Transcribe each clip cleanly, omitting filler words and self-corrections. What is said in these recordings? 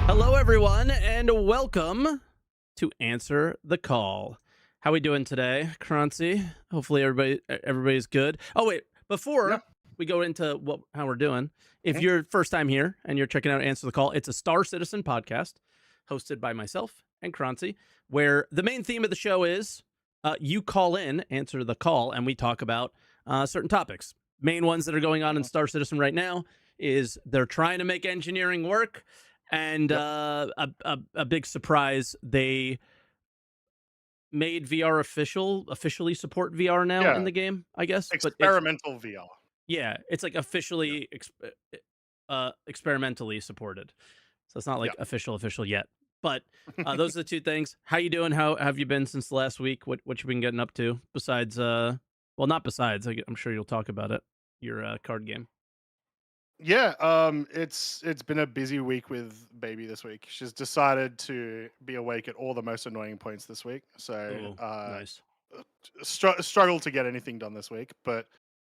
Hello, everyone, and welcome to Answer the Call. How we doing today, Croncy? Hopefully, everybody's good. Oh wait, before we go into how we're doing, if you're first time here and you're checking out Answer the Call, it's a Star Citizen podcast hosted by myself and Croncy, where the main theme of the show is you call in, answer the call, and we talk about certain topics. Main ones that are going on in Star Citizen right now is they're trying to make engineering work. And a big surprise, they made VR officially support VR now in the game, I guess. Experimental VR. Yeah, it's like officially experimentally supported. So it's not like official yet. But those are the two things. How you doing? How have you been since last week? What you been getting up to besides well, not besides, I'm sure you'll talk about it, your card game. Yeah, it's been a busy week with baby this week. She's decided to be awake at all the most annoying points this week. So Nice. Struggled to get anything done this week. But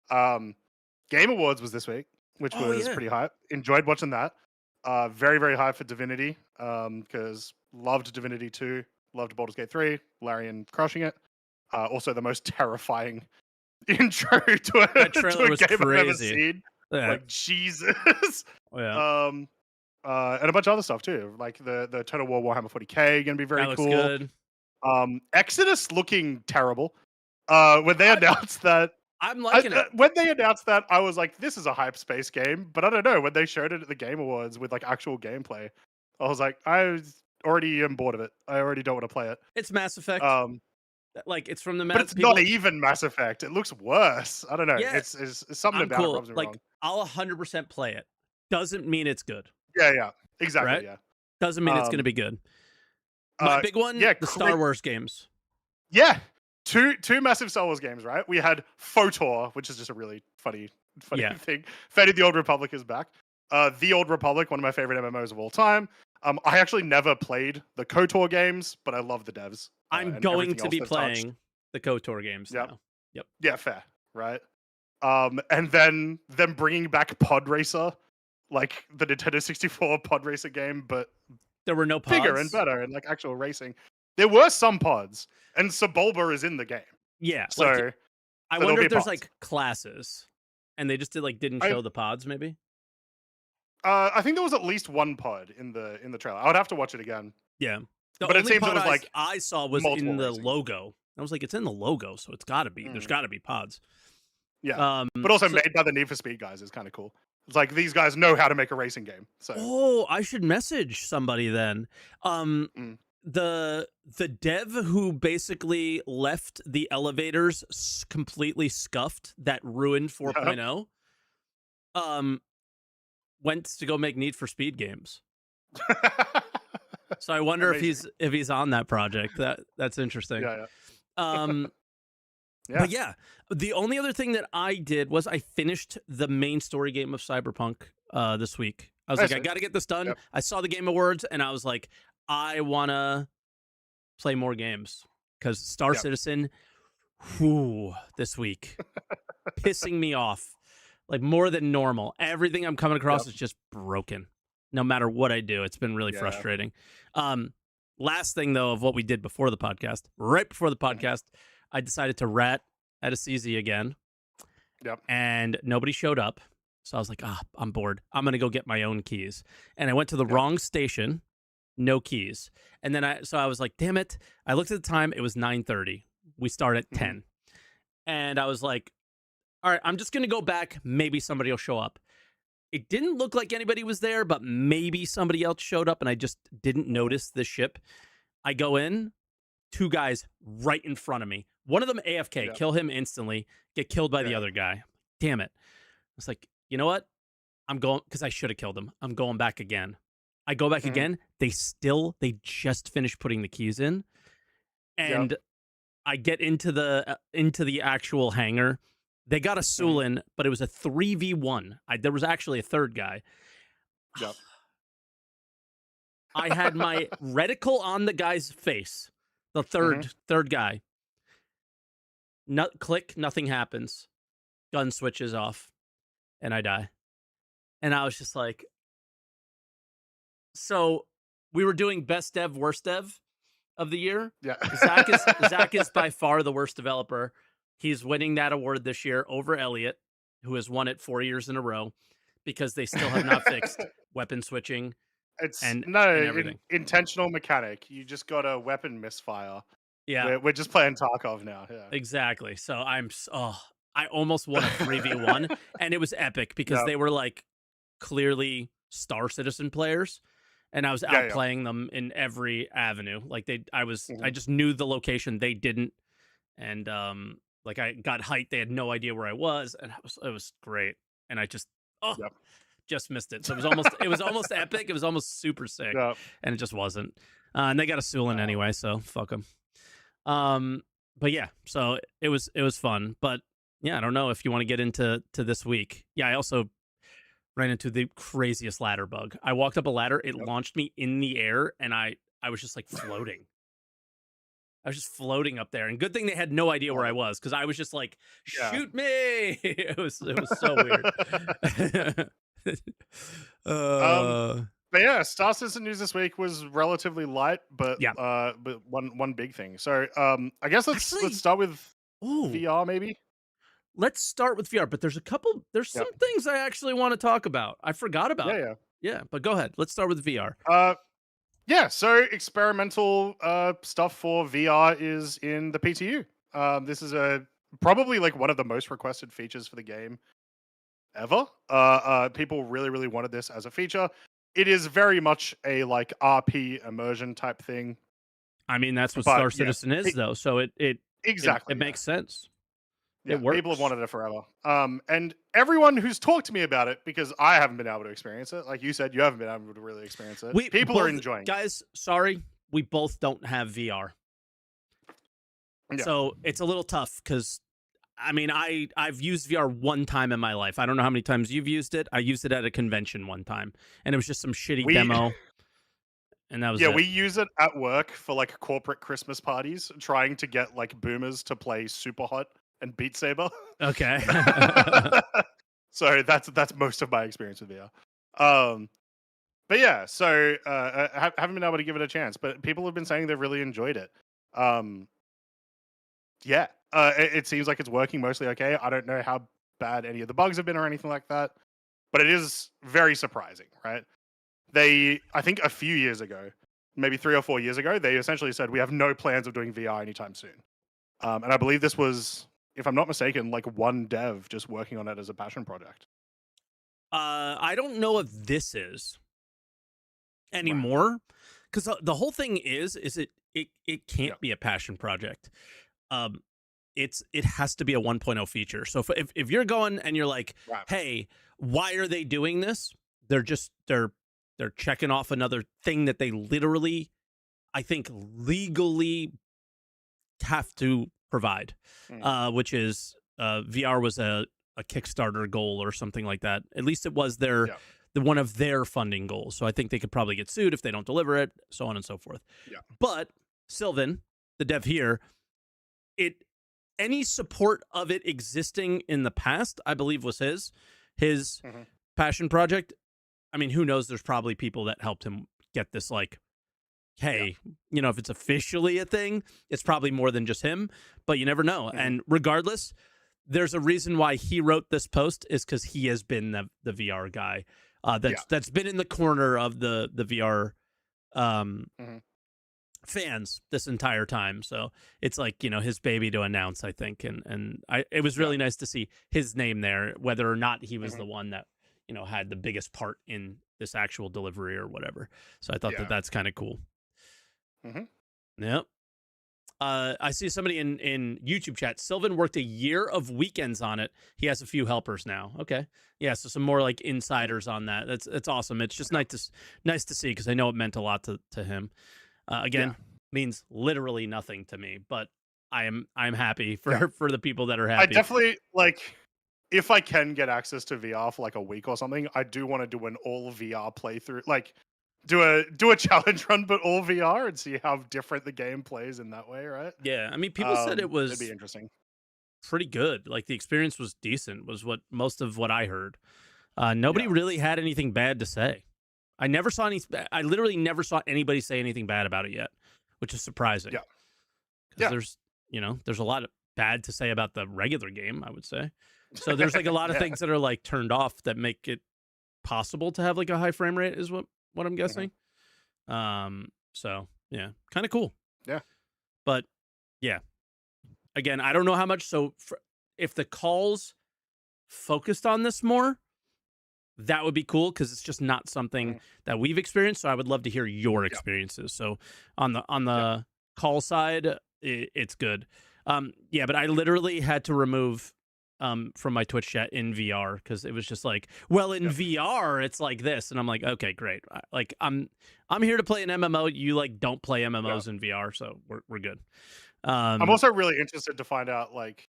Game Awards was this week, which was pretty hype. Enjoyed watching that. Very, very hype for Divinity. Because loved Divinity 2, loved Baldur's Gate 3, Larian crushing it. Also the most terrifying intro to a trailer was game crazy. I've ever seen. Yeah. Like Jesus. And a bunch of other stuff too. Like the Total War Warhammer 40k gonna be very that cool. Looks good. Exodus looking terrible. When they announced that, I'm liking it. When they announced that, I was like, this is a hype space game. But I don't know, when they showed it at the Game Awards with like actual gameplay, I was like, already am bored of it. I already don't want to play it. It's Mass Effect. Like it's from the but it's not even Mass Effect. It looks worse. I don't know. Yeah, it's something about it rubs me like wrong. I'll 100% play it. Doesn't mean it's good. Yeah, exactly. Right? Yeah, doesn't mean it's going to be good. My big one, the Star Wars games. Yeah, two massive Star Wars games. Right? We had FOTOR, which is just a really funny thing. Fate of the Old Republic is back. The Old Republic, one of my favorite MMOs of all time. I actually never played the KOTOR games, but I love the devs. I'm going to be playing the KOTOR games now. Yep. Yeah, fair. Right. And then them bringing back Pod Racer, like the Nintendo 64 Pod Racer game, but there were no pods. Bigger and better and like actual racing. There were some pods, and Sebulba is in the game. Yeah. So like, I wonder if there's like classes, and they just didn't show the pods, maybe. I think there was at least one pod in the trailer. I would have to watch it again. Yeah. But it seems it was like I saw was in the logo. I was like, it's in the logo, so it's got to be. There's got to be pods. Yeah. But also made by the Need for Speed guys is kind of cool. It's like these guys know how to make a racing game. So I should message somebody then. The dev who basically left the elevators completely scuffed that ruined 4.0 went to go make Need for Speed games. So I wonder if he's on that project. That's interesting. Yeah. But yeah, the only other thing that I did was I finished the main story game of Cyberpunk this week. I was I got to get this done. Yep. I saw the Game Awards and I was like, I want to play more games because Star Citizen, this week, pissing me off like more than normal. Everything I'm coming across is just broken. No matter what I do, it's been really frustrating. Last thing, though, of what we did before the podcast, right before the podcast, I decided to rat at a CZ again. Yep. And nobody showed up. So I was like, I'm bored. I'm going to go get my own keys. And I went to the wrong station, no keys. And then I was like, damn it. I looked at the time. It was 9:30. We start at 10. And I was like, all right, I'm just going to go back. Maybe somebody will show up. It didn't look like anybody was there, but maybe somebody else showed up and I just didn't notice the ship. I go in, two guys right in front of me. One of them AFK, kill him instantly, get killed by the other guy. Damn it. I was like, you know what? I'm going, because I should have killed him. I'm going back again. I go back again. They just finished putting the keys in. And I get into the actual hangar. They got a Sulin, but it was a 3v1. There was actually a third guy. Yep. I had my reticle on the guy's face. The third guy. Click, nothing happens. Gun switches off. And I die. And I was just like, so we were doing best dev, worst dev of the year. Yeah. Zach is by far the worst developer. He's winning that award this year over Elliot, who has won it 4 years in a row because they still have not fixed weapon switching It's and no everything. intentional mechanic. You just got a weapon misfire. Yeah, We're just playing Tarkov now. Yeah. exactly. So I almost won a 3v1 and it was epic because Yeah. they were like clearly Star Citizen players and I was Yeah. outplaying them in every avenue. Like I Mhm. just knew the location, they didn't. And like I got height, they had no idea where I was, and it was great. And I just Yep. just missed it. So it was almost epic. It was almost super sick, Yep. and it just wasn't. And they got a Sulin anyway, so fuck them. But yeah, so it was fun. But yeah, I don't know if you want to get into this week. Yeah, I also ran into the craziest ladder bug. I walked up a ladder, it launched me in the air, and I was just like floating. I was just floating up there, and good thing they had no idea where I was because I was just like, "Shoot me!" It was so weird. But yeah, Star Citizen news this week was relatively light, but Yeah. but one big thing. So I guess let's Actually- start with Ooh, VR maybe. let's start with VR, but there's some things I actually want to talk about. I forgot about. Yeah. Yeah, but go ahead. Let's start with VR. Yeah, so experimental stuff for VR is in the PTU. This is probably like one of the most requested features for the game ever. People really wanted this as a feature. It is very much a like RP immersion type thing. I mean, that's what But, Star yeah, Citizen is, though. So it Exactly. makes sense. Yeah, It works. people have wanted it forever. And everyone who's talked to me about it, because I haven't been able to experience it, like you said, you haven't been able to really experience it. People are enjoying it. Guys, sorry, we both don't have VR. Yeah. So it's a little tough because, I mean, I've used VR one time in my life. I don't know how many times you've used it. I used it at a convention one time, and it was just some shitty demo. And that was it. We use it at work for like corporate Christmas parties, trying to get like boomers to play Super Hot and Beat Saber. Okay. So that's most of my experience with VR. But yeah, so haven't been able to give it a chance, but people have been saying they've really enjoyed it. Yeah, it seems like it's working mostly okay. I don't know how bad any of the bugs have been or anything like that, but it is very surprising, right? I think a few years ago, maybe 3 or 4 years ago, they essentially said, we have no plans of doing VR anytime soon. And I believe this was, if I'm not mistaken, like one dev just working on it as a passion project. I don't know if this is anymore, because the whole thing is it can't be a passion project. It has to be a 1.0 feature. So if you're going and you're like, hey, why are they doing this? They're checking off another thing that they literally, I think, legally have to provide, which is VR was a Kickstarter goal or something like that. At least it was the one of their funding goals. So I think they could probably get sued if they don't deliver it, so on and so forth. Yeah. But Sylvan, the dev here, any support of it existing in the past, I believe, was his passion project. I mean, who knows? There's probably people that helped him get this, like, hey, if it's officially a thing, it's probably more than just him, but you never know. And regardless, there's a reason why he wrote this post is because he has been the VR guy that's been in the corner of the VR fans this entire time. So it's like, his baby to announce, I think. And it was really nice to see his name there, whether or not he was the one that, had the biggest part in this actual delivery or whatever. So I thought that's kind of cool. Yep. I see somebody in YouTube chat. Sylvan worked a year of weekends on it. He has a few helpers now. Okay. Yeah. So some more like insiders on that. That's awesome. It's just nice to see, because I know it meant a lot to him. Again, means literally nothing to me, but I'm happy for the people that are happy. I definitely, like, if I can get access to VR for like a week or something, I do want to do an all VR playthrough, like do a challenge run, but all VR, and see how different the game plays in that way, right? Yeah, I mean, people said it was it'd be interesting, pretty good. Like the experience was decent, was what most of what I heard. Nobody really had anything bad to say. I never saw any. I literally never saw anybody say anything bad about it yet, which is surprising. Yeah. Because there's a lot of bad to say about the regular game, I would say. So there's like a lot of things that are like turned off that make it possible to have like a high frame rate is what I'm guessing. So yeah, kind of cool. Yeah. But yeah, again, I don't know how much. So if the calls focused on this more, that would be cool because it's just not something that we've experienced. So I would love to hear your experiences. So on the call side, it's good. But I literally had to remove from my Twitch chat in VR because it was just like, well, in VR it's like this, and I'm like, okay, great. Like I'm here to play an MMO. You like don't play MMOs in VR, so we're good. I'm also really interested to find out like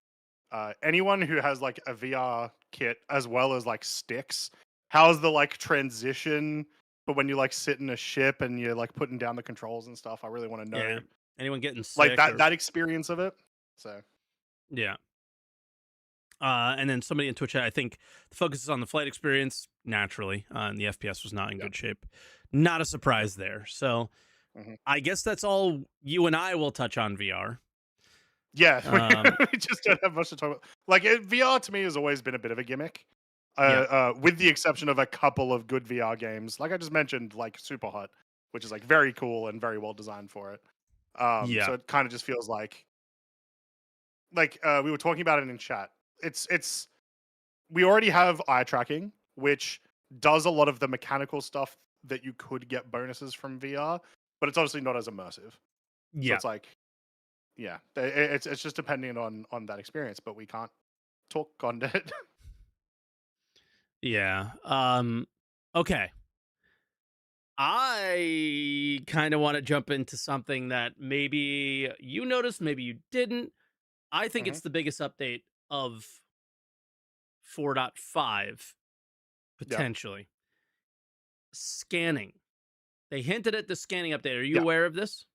anyone who has like a VR kit as well as like sticks. How's the like transition? But when you like sit in a ship and you're like putting down the controls and stuff, I really want to know. Yeah. Anyone getting sick? Like that experience of it. So yeah. And then somebody in Twitch chat, I think the focus is on the flight experience naturally, and the FPS was not in good shape. Not a surprise there. So I guess that's all you and I will touch on VR. Yeah, we just don't have much to talk about. Like VR to me has always been a bit of a gimmick, with the exception of a couple of good VR games, like I just mentioned, like Super Hot, which is like very cool and very well designed for it. So it kind of just feels like we were talking about it in chat. It's we already have eye tracking, which does a lot of the mechanical stuff that you could get bonuses from VR, but it's obviously not as immersive. Yeah, so it's like. Yeah, it's just depending on that experience, but we can't talk on it. Yeah. Okay. I kind of want to jump into something that maybe you noticed, maybe you didn't. I think it's the biggest update of 4.5 potentially. Scanning. They hinted at the scanning update. Are you aware of this?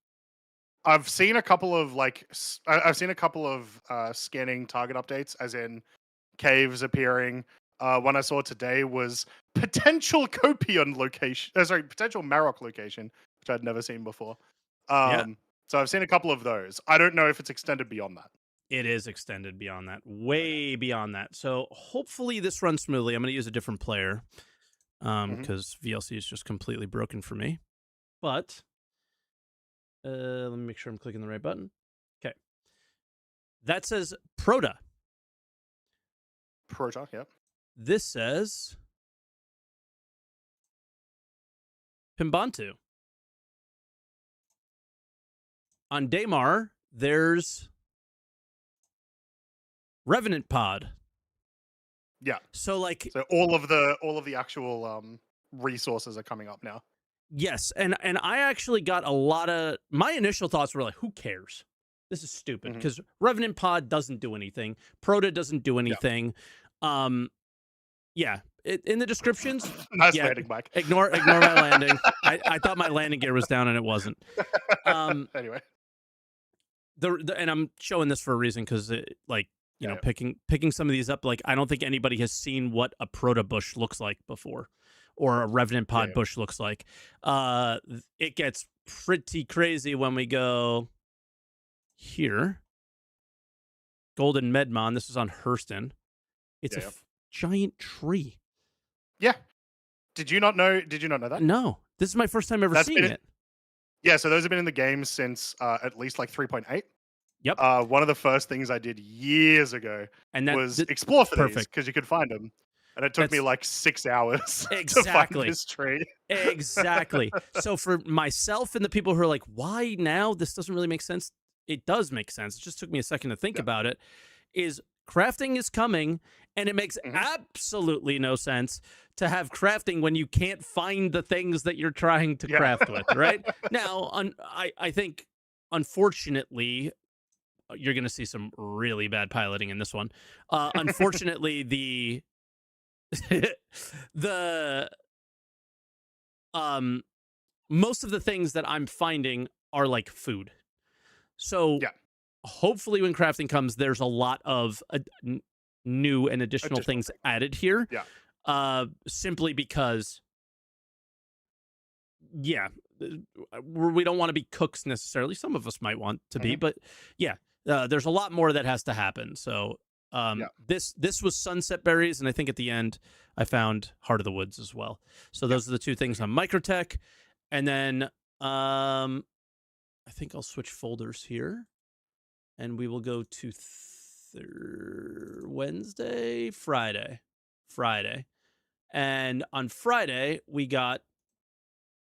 I've seen a couple of scanning target updates, as in caves appearing. One I saw today was potential Copion location. Potential Marok location, which I'd never seen before. So I've seen a couple of those. I don't know if it's extended beyond that. It is extended beyond that, way beyond that. So hopefully this runs smoothly. I'm going to use a different player because VLC is just completely broken for me. But let me make sure I'm clicking the right button. Okay. That says Proto. Proto, yep. This says Pimbantu. On Daymar, there's Revenant Pod. Yeah. So all of the actual resources are coming up now. Yes, and I actually got a lot of my initial thoughts were like, who cares? This is stupid because Revenant Pod doesn't do anything. Proto doesn't do anything. In the descriptions, nice landing, Mike. Ignore my landing. I thought my landing gear was down and it wasn't. Anyway, and I'm showing this for a reason because picking some of these up, like I don't think anybody has seen what a Proto bush looks like before. Or a Revenant Pod bush looks like. It gets pretty crazy when we go here. Golden Medmon. This is on Hurston. It's a giant tree. Yeah. Did you not know that? No. This is my first time ever seeing it. Yeah, so those have been in the game since at least like 3.8. Yep. One of the first things I did years ago was explore for these because you could find them. And it took me like 6 hours to find this tree. Exactly. So for myself and the people who are like, why now? This doesn't really make sense. It does make sense. It just took me a second to think about it. Is crafting is coming, and it makes absolutely no sense to have crafting when you can't find the things that you're trying to craft with, right? Now, I think, unfortunately, you're going to see some really bad piloting in this one. Unfortunately, most of the things that I'm finding are like food. So hopefully when crafting comes, there's a lot of new and additional things added here. Simply because yeah, we don't want to be cooks necessarily. Some of us might want to be, but yeah, there's a lot more that has to happen. So this was Sunset Berries, and I think at the end I found Heart of the Woods as well. So those are the two things on Microtech, and then I think I'll switch folders here, and we will go to Friday, and on Friday we got.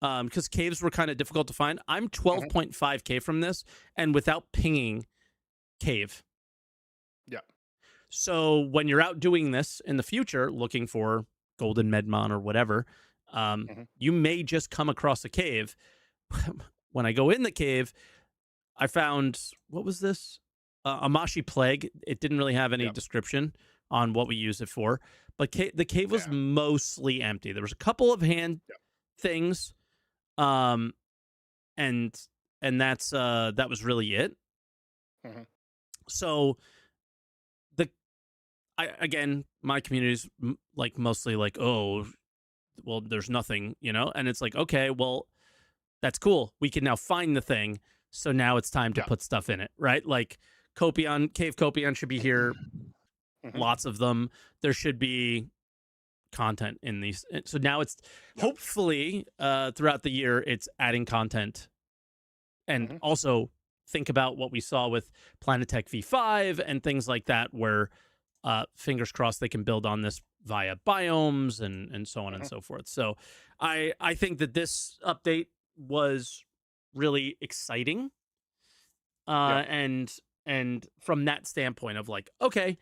Because caves were kind of difficult to find. I'm 12.5K from this, and without pinging cave. Yeah. So when you're out doing this in the future, looking for golden medmon or whatever, you may just come across a cave. When I go in the cave, I found, what was this? Amashi Plague. It didn't really have any description on what we use it for, but the cave was mostly empty. There was a couple of hand things. And that's that was really it. So again, my community's like mostly like, oh, well, there's nothing, and it's like, okay, well, that's cool. We can now find the thing. So now it's time to put stuff in it, right? Like Cave Copion should be here. Lots of them. There should be content in these, so now it's hopefully throughout the year it's adding content, and also think about what we saw with Planetech V5 and things like that, where fingers crossed they can build on this via biomes and so on and so forth. So I think that this update was really exciting, and from that standpoint of like, okay,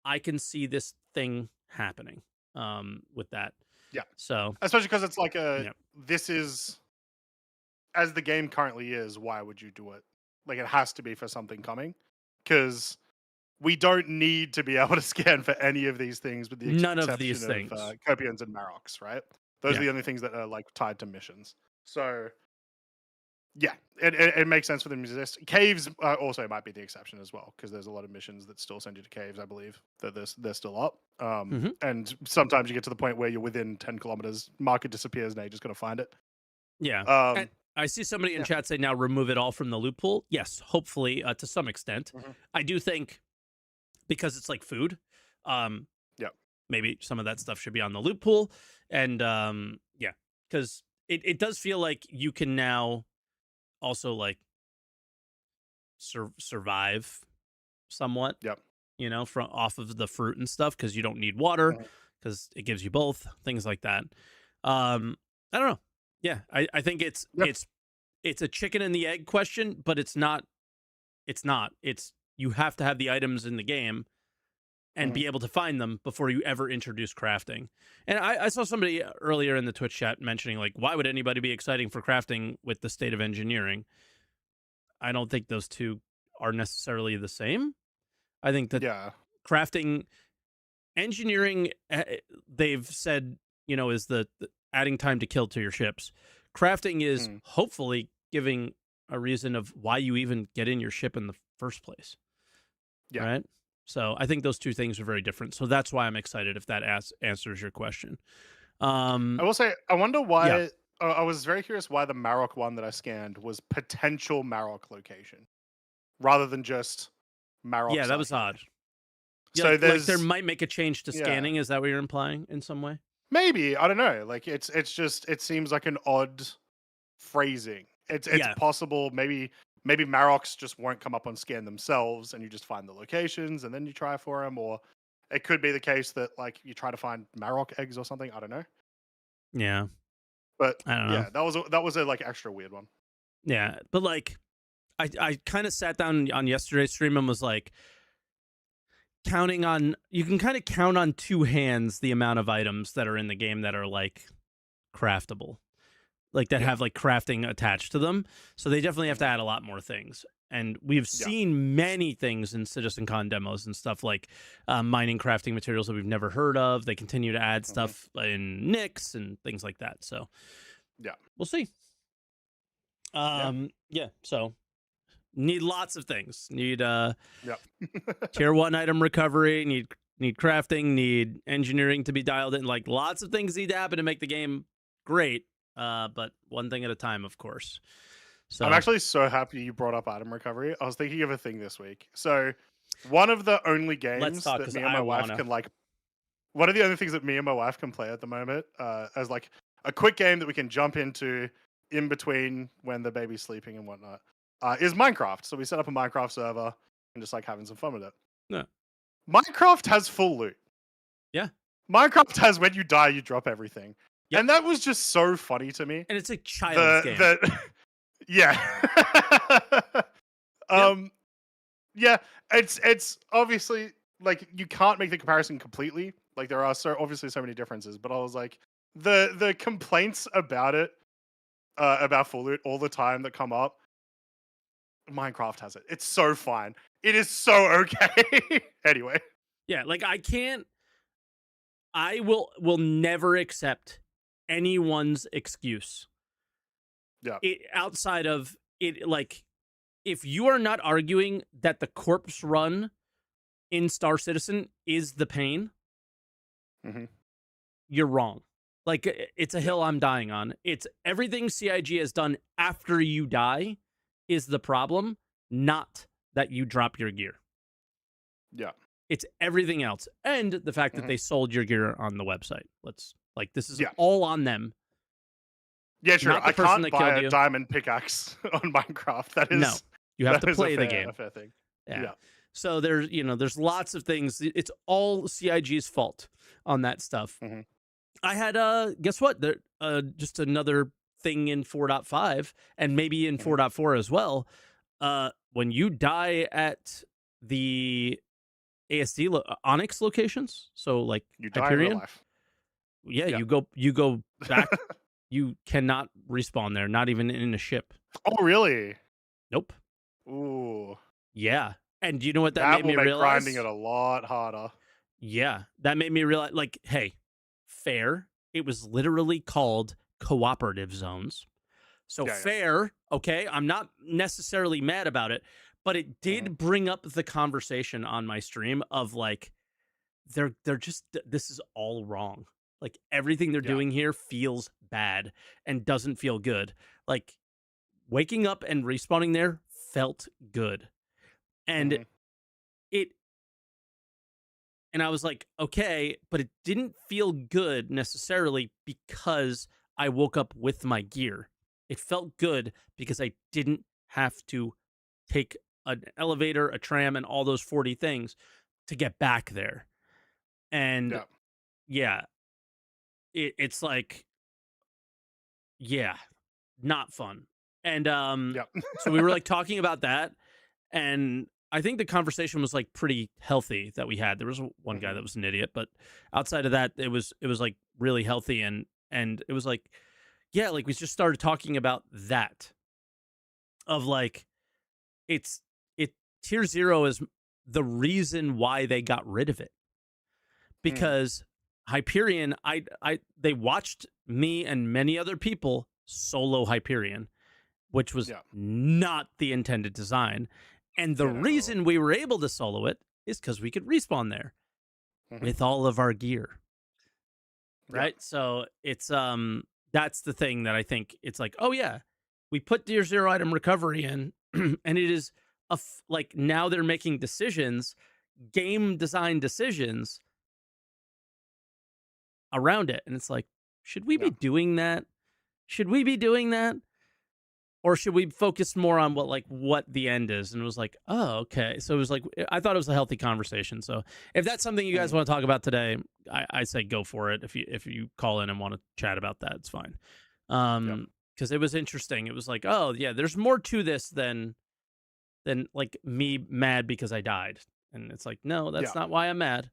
I can see this thing happening with that. So especially because it's like this is, as the game currently is, why would you do it? Like, it has to be for something coming, because we don't need to be able to scan for any of these things, with the none exception of these things, Copions and Maroks, right? Those are the only things that are like tied to missions. So yeah, it makes sense for them to exist. Caves also might be the exception as well, because there's a lot of missions that still send you to caves, I believe, that they're still up. And sometimes you get to the point where you're within 10 kilometers, market disappears, and you're just going to find it. Yeah. And I see somebody in chat say now remove it all from the loot pool. Yes, hopefully to some extent. I do think, because it's like food, maybe some of that stuff should be on the loot pool. And because it does feel like you can now also like survive somewhat, from off of the fruit and stuff, because you don't need water, because it gives you both, things like that. I don't know. Yeah, I think it's a chicken and the egg question, but it's not. It's you have to have the items in the game and be able to find them before you ever introduce crafting. And I saw somebody earlier in the Twitch chat mentioning, like, why would anybody be exciting for crafting with the state of engineering? I don't think those two are necessarily the same. I think that crafting, engineering, they've said, is the adding time to kill to your ships. Crafting is hopefully giving a reason of why you even get in your ship in the first place. Right? So I think those two things are very different. So that's why I'm excited, if that answers your question. I will say, I wonder why. I was very curious why the Marok one that I scanned was potential Marok location rather than just Marok. Yeah, that was odd. So like there might make a change to scanning. Is that what you're implying in some way? Maybe, I don't know. Like it seems like an odd phrasing. It's possible. Maybe Maroks just won't come up on scan themselves, and you just find the locations and then you try for them, or it could be the case that like you try to find Marok eggs or something. I don't know. Yeah, but I don't know. that was a like extra weird one. Yeah, but like I kind of sat down on yesterday's stream and was like, you can kind of count on two hands the amount of items that are in the game that are like craftable, like that have like crafting attached to them. So they definitely have to add a lot more things. And we've seen many things in CitizenCon demos and stuff, like mining crafting materials that we've never heard of. They continue to add stuff in Nix and things like that. So we'll see. So need lots of things. Need tier 1 item recovery, need crafting, need engineering to be dialed in. Like lots of things need to happen to make the game great. But one thing at a time, of course. So I'm actually so happy you brought up item recovery. I was thinking of a thing this week. So, one of the only let's games talk that because me and I my wife wanna. can like, one of the only things that me and my wife can play at the moment, as like a quick game that we can jump into in between when the baby's sleeping and whatnot, is Minecraft. So we set up a Minecraft server and just like having some fun with it. Yeah. Minecraft has full loot. Yeah. Minecraft has when you die, you drop everything. Yep. And that was just so funny to me. And it's a child's game. Yeah. Yep. Yeah, it's obviously like you can't make the comparison completely. Like there are obviously so many differences, but I was like the complaints about it, about full loot all the time that come up. Minecraft has it. It's so fine. It is so okay. Anyway. Yeah, like I will never accept anyone's excuse. Yeah. Outside of it, like if you are not arguing that the corpse run in Star Citizen is the pain, Mm-hmm. you're wrong. Like it's a hill I'm dying on. It's everything CIG has done after you die is the problem, not that you drop your gear. Yeah. It's everything else. And the fact that they sold your gear on the website. This is all on them. Yeah, true. Not the I person can't that buy killed a you. diamond pickaxe on Minecraft. That is No. You have to play the game. A fair thing. Yeah. So there's lots of things. It's all CIG's fault on that stuff. Mm-hmm. I had guess what? There just another thing in 4.5 and maybe in 4.4 as well. When you die at the ASD Onyx locations, so like you die Hyperion, in real life. Yeah, you go back. You cannot respawn there, not even in a ship. Oh, really? Nope. Ooh. Yeah. And do you know what that made me realize? Grinding it a lot harder. Yeah. That made me realize, like, hey, fair. It was literally called cooperative zones. So fair, okay? I'm not necessarily mad about it, but it did bring up the conversation on my stream of like, they're just, this is all wrong. Like everything they're doing here feels bad and doesn't feel good. Like waking up and respawning there felt good. And I was like, okay, but it didn't feel good necessarily because I woke up with my gear. It felt good because I didn't have to take an elevator, a tram, and all those 40 things to get back there. And it's like, not fun. And so we were like talking about that, and I think the conversation was like pretty healthy that we had. There was one guy that was an idiot, but outside of that, it was like really healthy, and it was like, yeah, like we just started talking about that of like it tier 0 is the reason why they got rid of it, because Hyperion, they watched me and many other people solo Hyperion, which was not the intended design. And the reason we were able to solo it is because we could respawn there with all of our gear. Right? So it's that's the thing that I think it's like, oh yeah, we put tier 0 item recovery in, and it is like now they're making decisions, game design decisions around it. And it's like, should we be doing that? Should we be doing that? Or should we focus more on what the end is? And it was like, oh, okay. So it was like, I thought it was a healthy conversation. So if that's something you guys want to talk about today, I say go for it. If you call in and want to chat about that, it's fine. Because it was interesting. It was like, oh yeah, there's more to this than like me mad because I died. And it's like, no, that's not why I'm mad.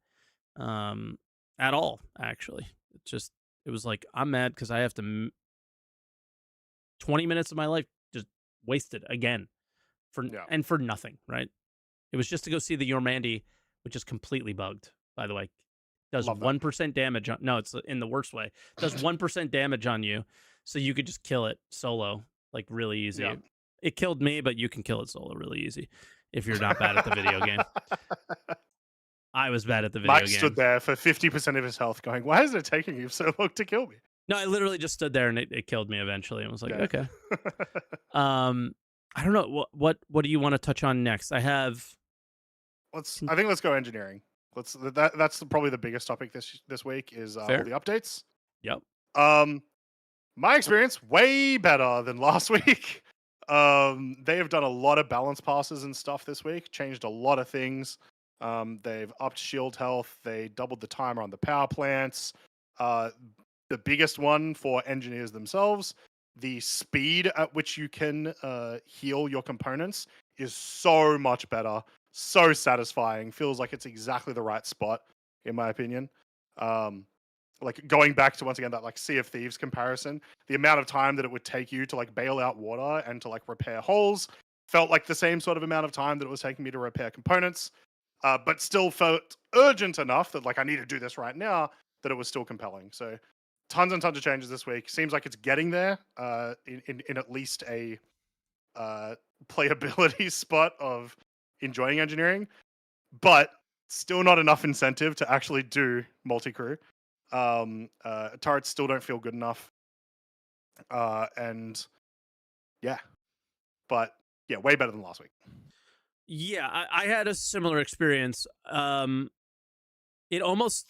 At all, actually. It was like, I'm mad because I have to 20 minutes of my life just wasted again for nothing, right? It was just to go see the Yormandi, which is completely bugged, by the way. Does 1% damage on, no, it's in the worst way. Does 1% damage on you, so you could just kill it solo, like really easy. Yeah. It killed me, but you can kill it solo really easy if you're not bad at the video game. I was bad at the video game. Mike stood there for 50% of his health going, why is it taking you so long to kill me? No, I literally just stood there and it killed me eventually. And was like, Yeah. okay. I don't know what do you want to touch on next? I have. I think let's go engineering. That's probably the biggest topic this week is all Fair. the updates. Yep. My experience way better than last week. They have done a lot of balance passes and stuff this week, changed a lot of things. They've upped shield health, they doubled the timer on the power plants. The biggest one for engineers themselves, the speed at which you can heal your components is so much better, so satisfying. Feels like it's exactly the right spot, in my opinion. Like going back to once again that like Sea of Thieves comparison, the amount of time that it would take you to like bail out water and to like repair holes felt like the same sort of amount of time that it was taking me to repair components, but still felt urgent enough that like I need to do this right now, that it was still compelling. So tons and tons of changes this week. Seems like it's getting there in at least a playability spot of enjoying engineering, but still not enough incentive to actually do multi-crew. Turrets still don't feel good enough. And yeah, but yeah, way better than last week. Yeah, I had a similar experience. It almost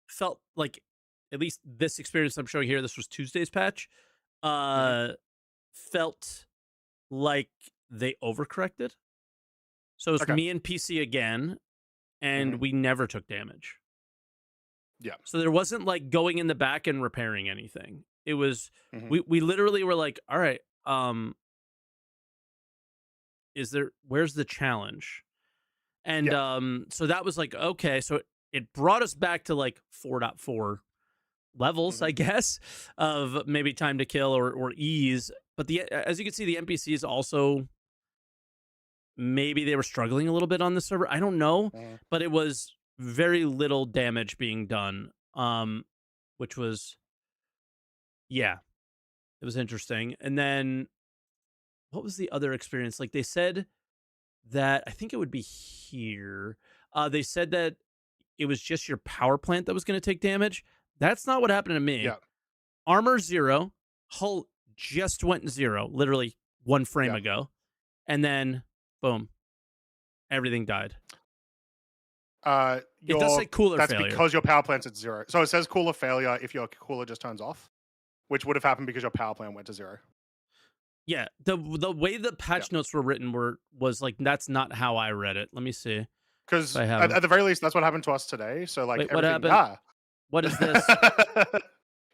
felt like, at least this experience I'm showing here, this was Tuesday's patch, felt like they overcorrected. So it's me and PC again, and we never took damage. Yeah. So there wasn't like going in the back and repairing anything. It was we literally were like, all right, where's the challenge? And so that was like, okay, so it brought us back to like 4.4 levels, I guess, of maybe time to kill or ease. But as you can see, the NPCs also, maybe they were struggling a little bit on the server. I don't know, but it was very little damage being done, which was, yeah, it was interesting. And then what was the other experience? Like they said that, I think it would be here. They said that it was just your power plant that was going to take damage. That's not what happened to me. Yeah. Armor 0, hull just went 0, literally 1 frame ago. And then, boom, everything died. It does say cooler failure. That's because your power plant's at 0. So it says cooler failure if your cooler just turns off, which would have happened because your power plant went to 0. Yeah, the way the patch notes were written was like, that's not how I read it. Let me see. Because at the very least, that's what happened to us today. So like, wait, what happened? What is this?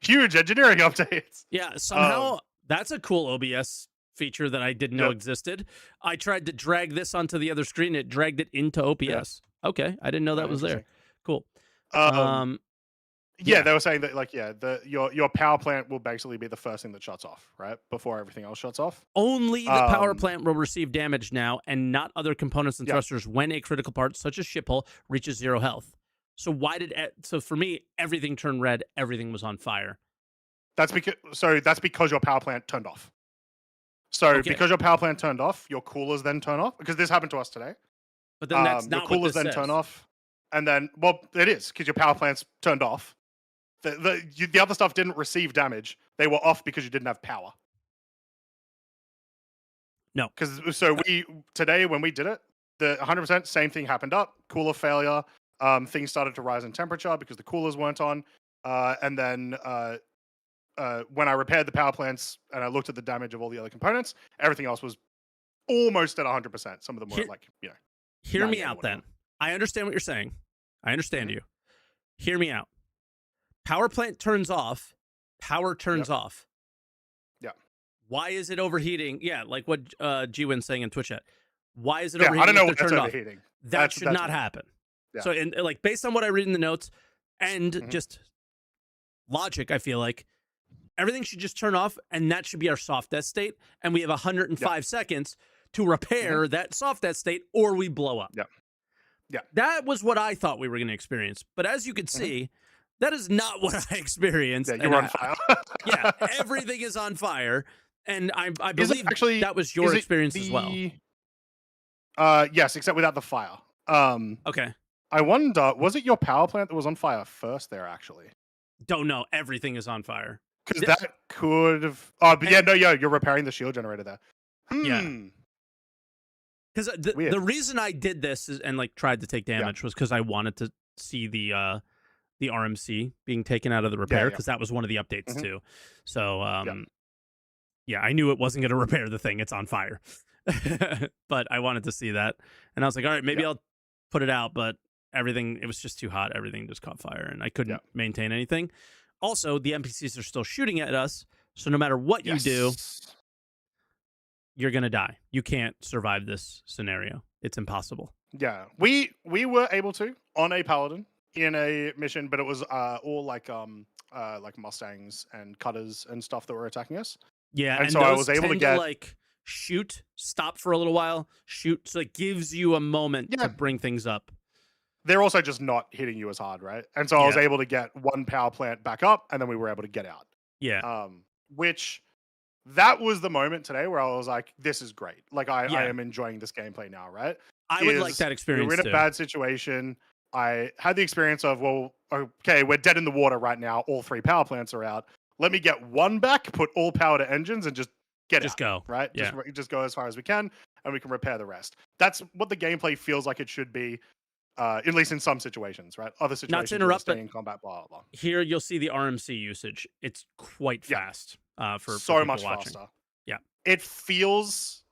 Huge engineering updates. Yeah, somehow that's a cool OBS feature that I didn't know existed. I tried to drag this onto the other screen. It dragged it into OBS. Okay, I didn't know that was there. Cool. Yeah, they were saying that like, your power plant will basically be the first thing that shuts off, right? Before everything else shuts off. Only the power plant will receive damage now, and not other components and thrusters when a critical part, such as ship hull, reaches 0 health. So so for me, everything turned red, everything was on fire. That's because your power plant turned off. So because your power plant turned off, your coolers then turn off, because this happened to us today. But then that's not your coolers what this then says. turn off. And then, well, it is, because your power plant's turned off. The other stuff didn't receive damage. They were off because you didn't have power. No. Because today when we did it, the 100% same thing happened up. Cooler failure. Things started to rise in temperature because the coolers weren't on. And then when I repaired the power plants and I looked at the damage of all the other components, everything else was almost at 100%. Some of them were Hear me out then. I understand what you're saying. I understand you. Hear me out. Power plant turns off. Power turns off. Yeah. Why is it overheating? Yeah, like what G-Win's saying in Twitch chat. Why is it overheating? I don't know if what's overheating. That should not happen. Yeah. So, like based on what I read in the notes and just logic, I feel like everything should just turn off, and that should be our soft death state. And we have 105 seconds to repair that soft death state, or we blow up. Yeah. Yeah. That was what I thought we were going to experience. But as you could see, that is not what I experienced. Yeah, you're on fire. Yeah, everything is on fire. And I believe that was your experience as well. Yes, except without the fire. Okay. I wonder, was it your power plant that was on fire first there, actually? Don't know. Everything is on fire. Because that could have. Oh, but you're repairing the shield generator there. Yeah. Because the reason I did this and like tried to take damage was because I wanted to see the RMC being taken out of the repair, because that was one of the updates too. So I knew it wasn't going to repair the thing. It's on fire. But I wanted to see that, and I was like, all right, maybe I'll put it out, but it was just too hot. Everything just caught fire, and I couldn't maintain anything. Also, the NPCs are still shooting at us, so no matter what you do, you're going to die. You can't survive this scenario. It's impossible. Yeah. We were able to on a paladin in a mission, but it was all like Mustangs and cutters and stuff that were attacking us. Yeah, and so I was able to get like shoot, stop for a little while, shoot, so it gives you a moment to bring things up. They're also just not hitting you as hard, right? And so I was able to get one power plant back up, and then we were able to get out. Yeah. Which that was the moment today where I was like, this is great. Like I am enjoying this gameplay now, right? I would like that experience. We're in a bad situation. I had the experience of, well, okay, we're dead in the water right now. All 3 power plants are out. Let me get one back, put all power to engines, and just go. Right? Yeah. Just go as far as we can, and we can repair the rest. That's what the gameplay feels like it should be, at least in some situations, right? Other situations, not to interrupt, staying in combat, blah, blah, blah. Here you'll see the RMC usage. It's quite fast for so much watching. faster. Yeah. It feels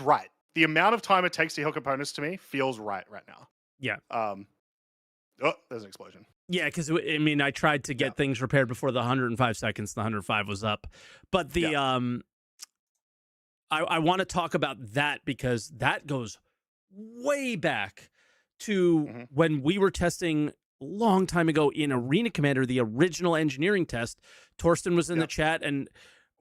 right. The amount of time it takes to heal components to me feels right now. Yeah. There's an explosion. Yeah, because I tried to get things repaired before the 105 seconds. The 105 was up, but the I want to talk about that because that goes way back to when we were testing a long time ago in Arena Commander, the original engineering test. Torsten was in the chat, and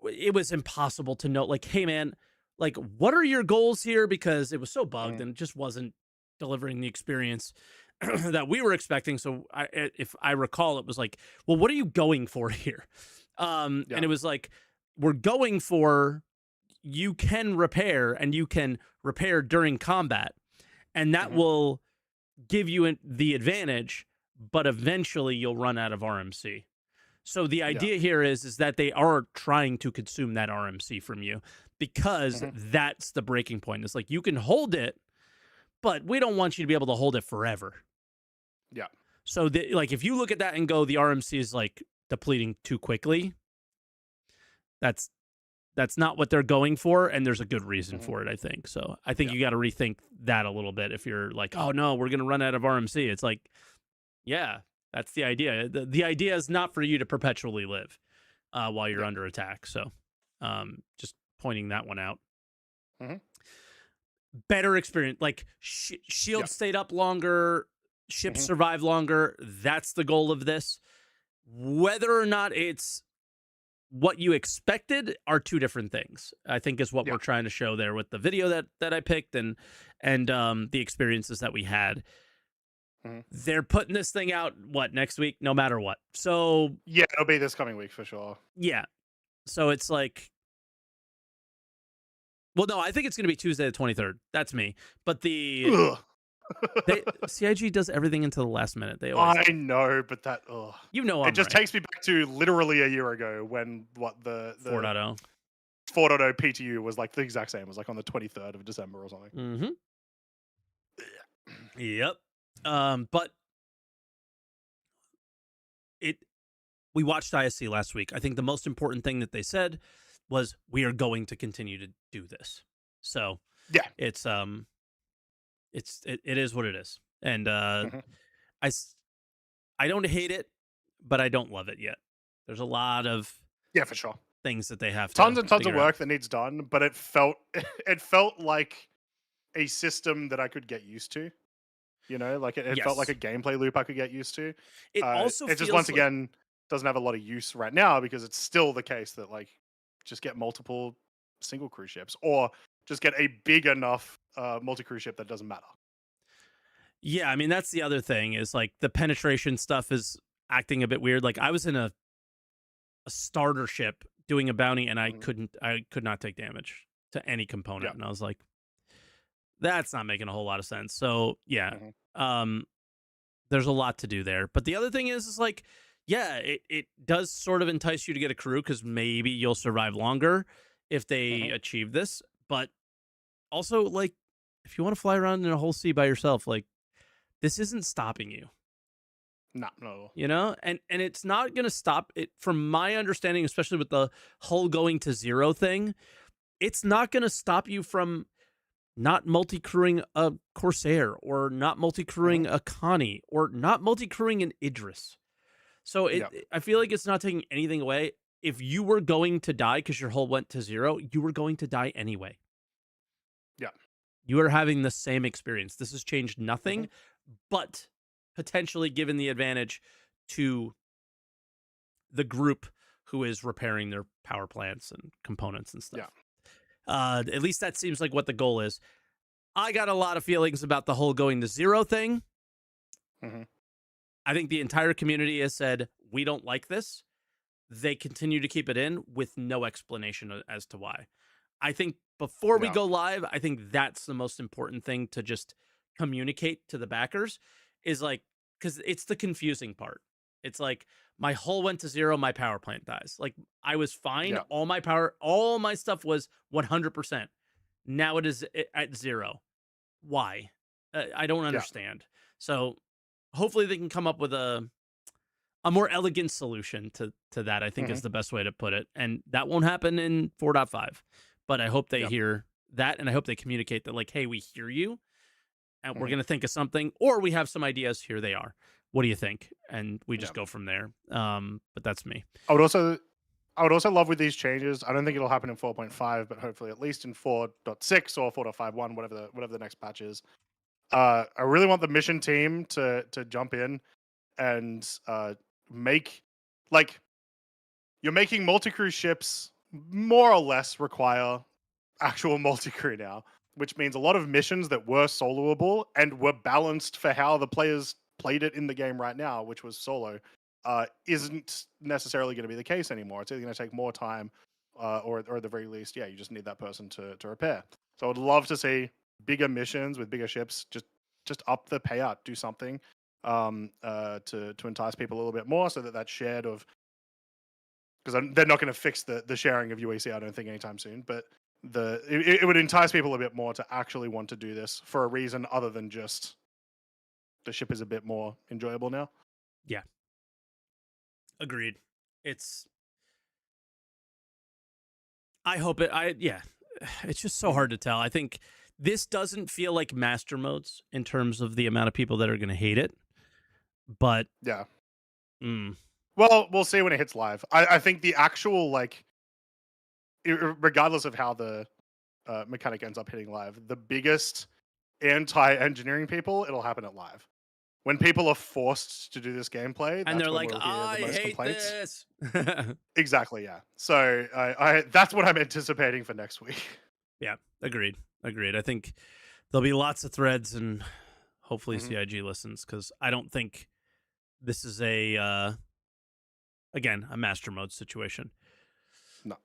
it was impossible to know, like, hey man, like, what are your goals here? Because it was so bugged and it just wasn't delivering the experience that we were expecting. So if I recall, it was like, well, what are you going for here? And it was like, we're going for, you can repair, and you can repair during combat, and that will give you the advantage, but eventually you'll run out of RMC. So the idea here is that they are trying to consume that RMC from you, because that's the breaking point. It's like, you can hold it, but we don't want you to be able to hold it forever. Yeah. So like, if you look at that and go, the RMC is like depleting too quickly, that's not what they're going for, and there's a good reason for it, I think. So I think you got to rethink that a little bit. If you're like, oh no, we're going to run out of RMC. It's like, yeah, that's the idea. The idea is not for you to perpetually live while you're under attack. So just pointing that one out. Better experience. Like, shield stayed up longer, ships survive longer. That's the goal of this. Whether or not it's what you expected are two different things, I think, is what we're trying to show there with the video that I picked and the experiences that we had. They're putting this thing out, next week, no matter what. So yeah, it'll be this coming week for sure. Yeah. So it's like, well, no, I think it's going to be Tuesday the 23rd. That's me. But CIG does everything until the last minute. They always. I know, but that it just takes me back to literally a year ago when the 4.0 PTU was like the exact same. It was like on the 23rd of December or something. Yep. But we watched ISC last week. I think the most important thing that they said was, we are going to continue to do this. So yeah, it is what it is. And I don't hate it, but I don't love it yet. There's a lot of for sure things that they have tons and tons of work that needs done, but it felt like a system that I could get used to. You know, like it felt like a gameplay loop I could get used to. It also it just once again doesn't have a lot of use right now, because it's still the case that, like, just get multiple single cruise ships, or just get a big enough multi-cruise ship that doesn't matter. Yeah, I mean, that's the other thing, is like the penetration stuff is acting a bit weird. Like, I was in a starter ship doing a bounty, and I could not take damage to any component. And I was like, that's not making a whole lot of sense. So yeah, there's a lot to do there. But the other thing is like, yeah, it does sort of entice you to get a crew because maybe you'll survive longer if they Mhm. achieve this. But also, like, if you want to fly around in a whole sea by yourself, like, this isn't stopping you. No, no. You know, and it's not going to stop it. From my understanding, especially with the hull going to zero thing, it's not going to stop you from not multi-crewing a Corsair or not multi-crewing Mhm. a Connie or not multi-crewing an Idris. So Yep. I feel like it's not taking anything away. If you were going to die because your hull went to zero, you were going to die anyway. Yeah. You are having the same experience. This has changed Mhm. nothing, but potentially given the advantage to the group who is repairing their power plants and components and Yeah. stuff. At least that seems like what the goal is. I got a lot of feelings about the whole going to zero thing. Mhm. I think the entire community has said, we don't like this. They continue to keep it in with no explanation as to why. I think before we Yeah. go live, I think that's the most important thing to just communicate to the backers is like, because it's the confusing part. It's like my hull went to zero, my power plant dies. Like I was fine. Yeah. All my stuff was 100%. Now it is at zero. Why? I don't Yeah. understand. So hopefully they can come up with a more elegant solution to that, I think is Mhm. the best way to put it. And that won't happen in 4.5. But I hope they Yep. hear that and I hope they communicate that like, hey, we hear you and we're Mhm. gonna think of something, or we have some ideas, here they are. What do you think? And we Yeah. just go from there. But that's me. I would also I would also love with these changes. I don't think it'll happen in 4.5, but hopefully at least in 4.6 or 4.51, whatever the next patch is. I really want the mission team to jump in and make like you're making multi-crew ships more or less require actual multi-crew now, which means a lot of missions that were soloable and were balanced for how the players played it in the game right now, which was solo, isn't necessarily going to be the case anymore. It's either going to take more time, or at the very least, yeah, you just need that person to repair. So I'd love to see bigger missions with bigger ships. Just up the payout, do something to entice people a little bit more, so that shared of because they're not going to fix the sharing of UEC, I don't think, anytime soon. But it would entice people a bit more to actually want to do this for a reason other than just the ship is a bit more enjoyable now. Yeah. Agreed. It's I hope it I yeah. It's just so Mhm. hard to tell. I think this doesn't feel like master modes in terms of the amount of people that are gonna hate it. But Yeah. mm, Well, we'll see when it hits live. I think the actual like, regardless of how the mechanic ends up hitting live, the biggest anti-engineering people, it'll happen at live. When people are forced to do this gameplay, and that's they're when like, we'll hear the I most hate complaints. this. Exactly, yeah. So I that's what I'm anticipating for next week. Yeah, agreed. Agreed. I think there'll be lots of threads and hopefully Mhm. CIG listens because I don't think this is a again a master mode situation. No.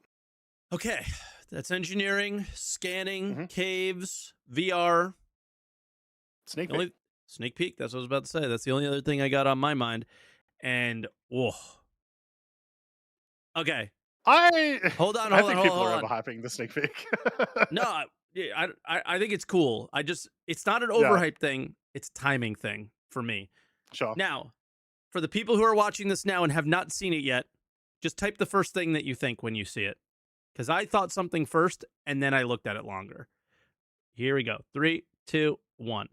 Okay, that's engineering, scanning, Mhm. caves, VR. Sneak The peek. only sneak peek. That's what I was about to say. That's the only other thing I got on my mind. And whoa. Okay, I hold on, I hold on, think hold on, people hold are on. overhyping the sneak peek. No, yeah, I think it's cool. It's not an Yeah, overhype thing. It's a timing thing for me. sure. Now, for the people who are watching this now and have not seen it yet, just type the first thing that you think when you see it. Because I thought something first and then I looked at it longer. Here we go. 3, 2, 1.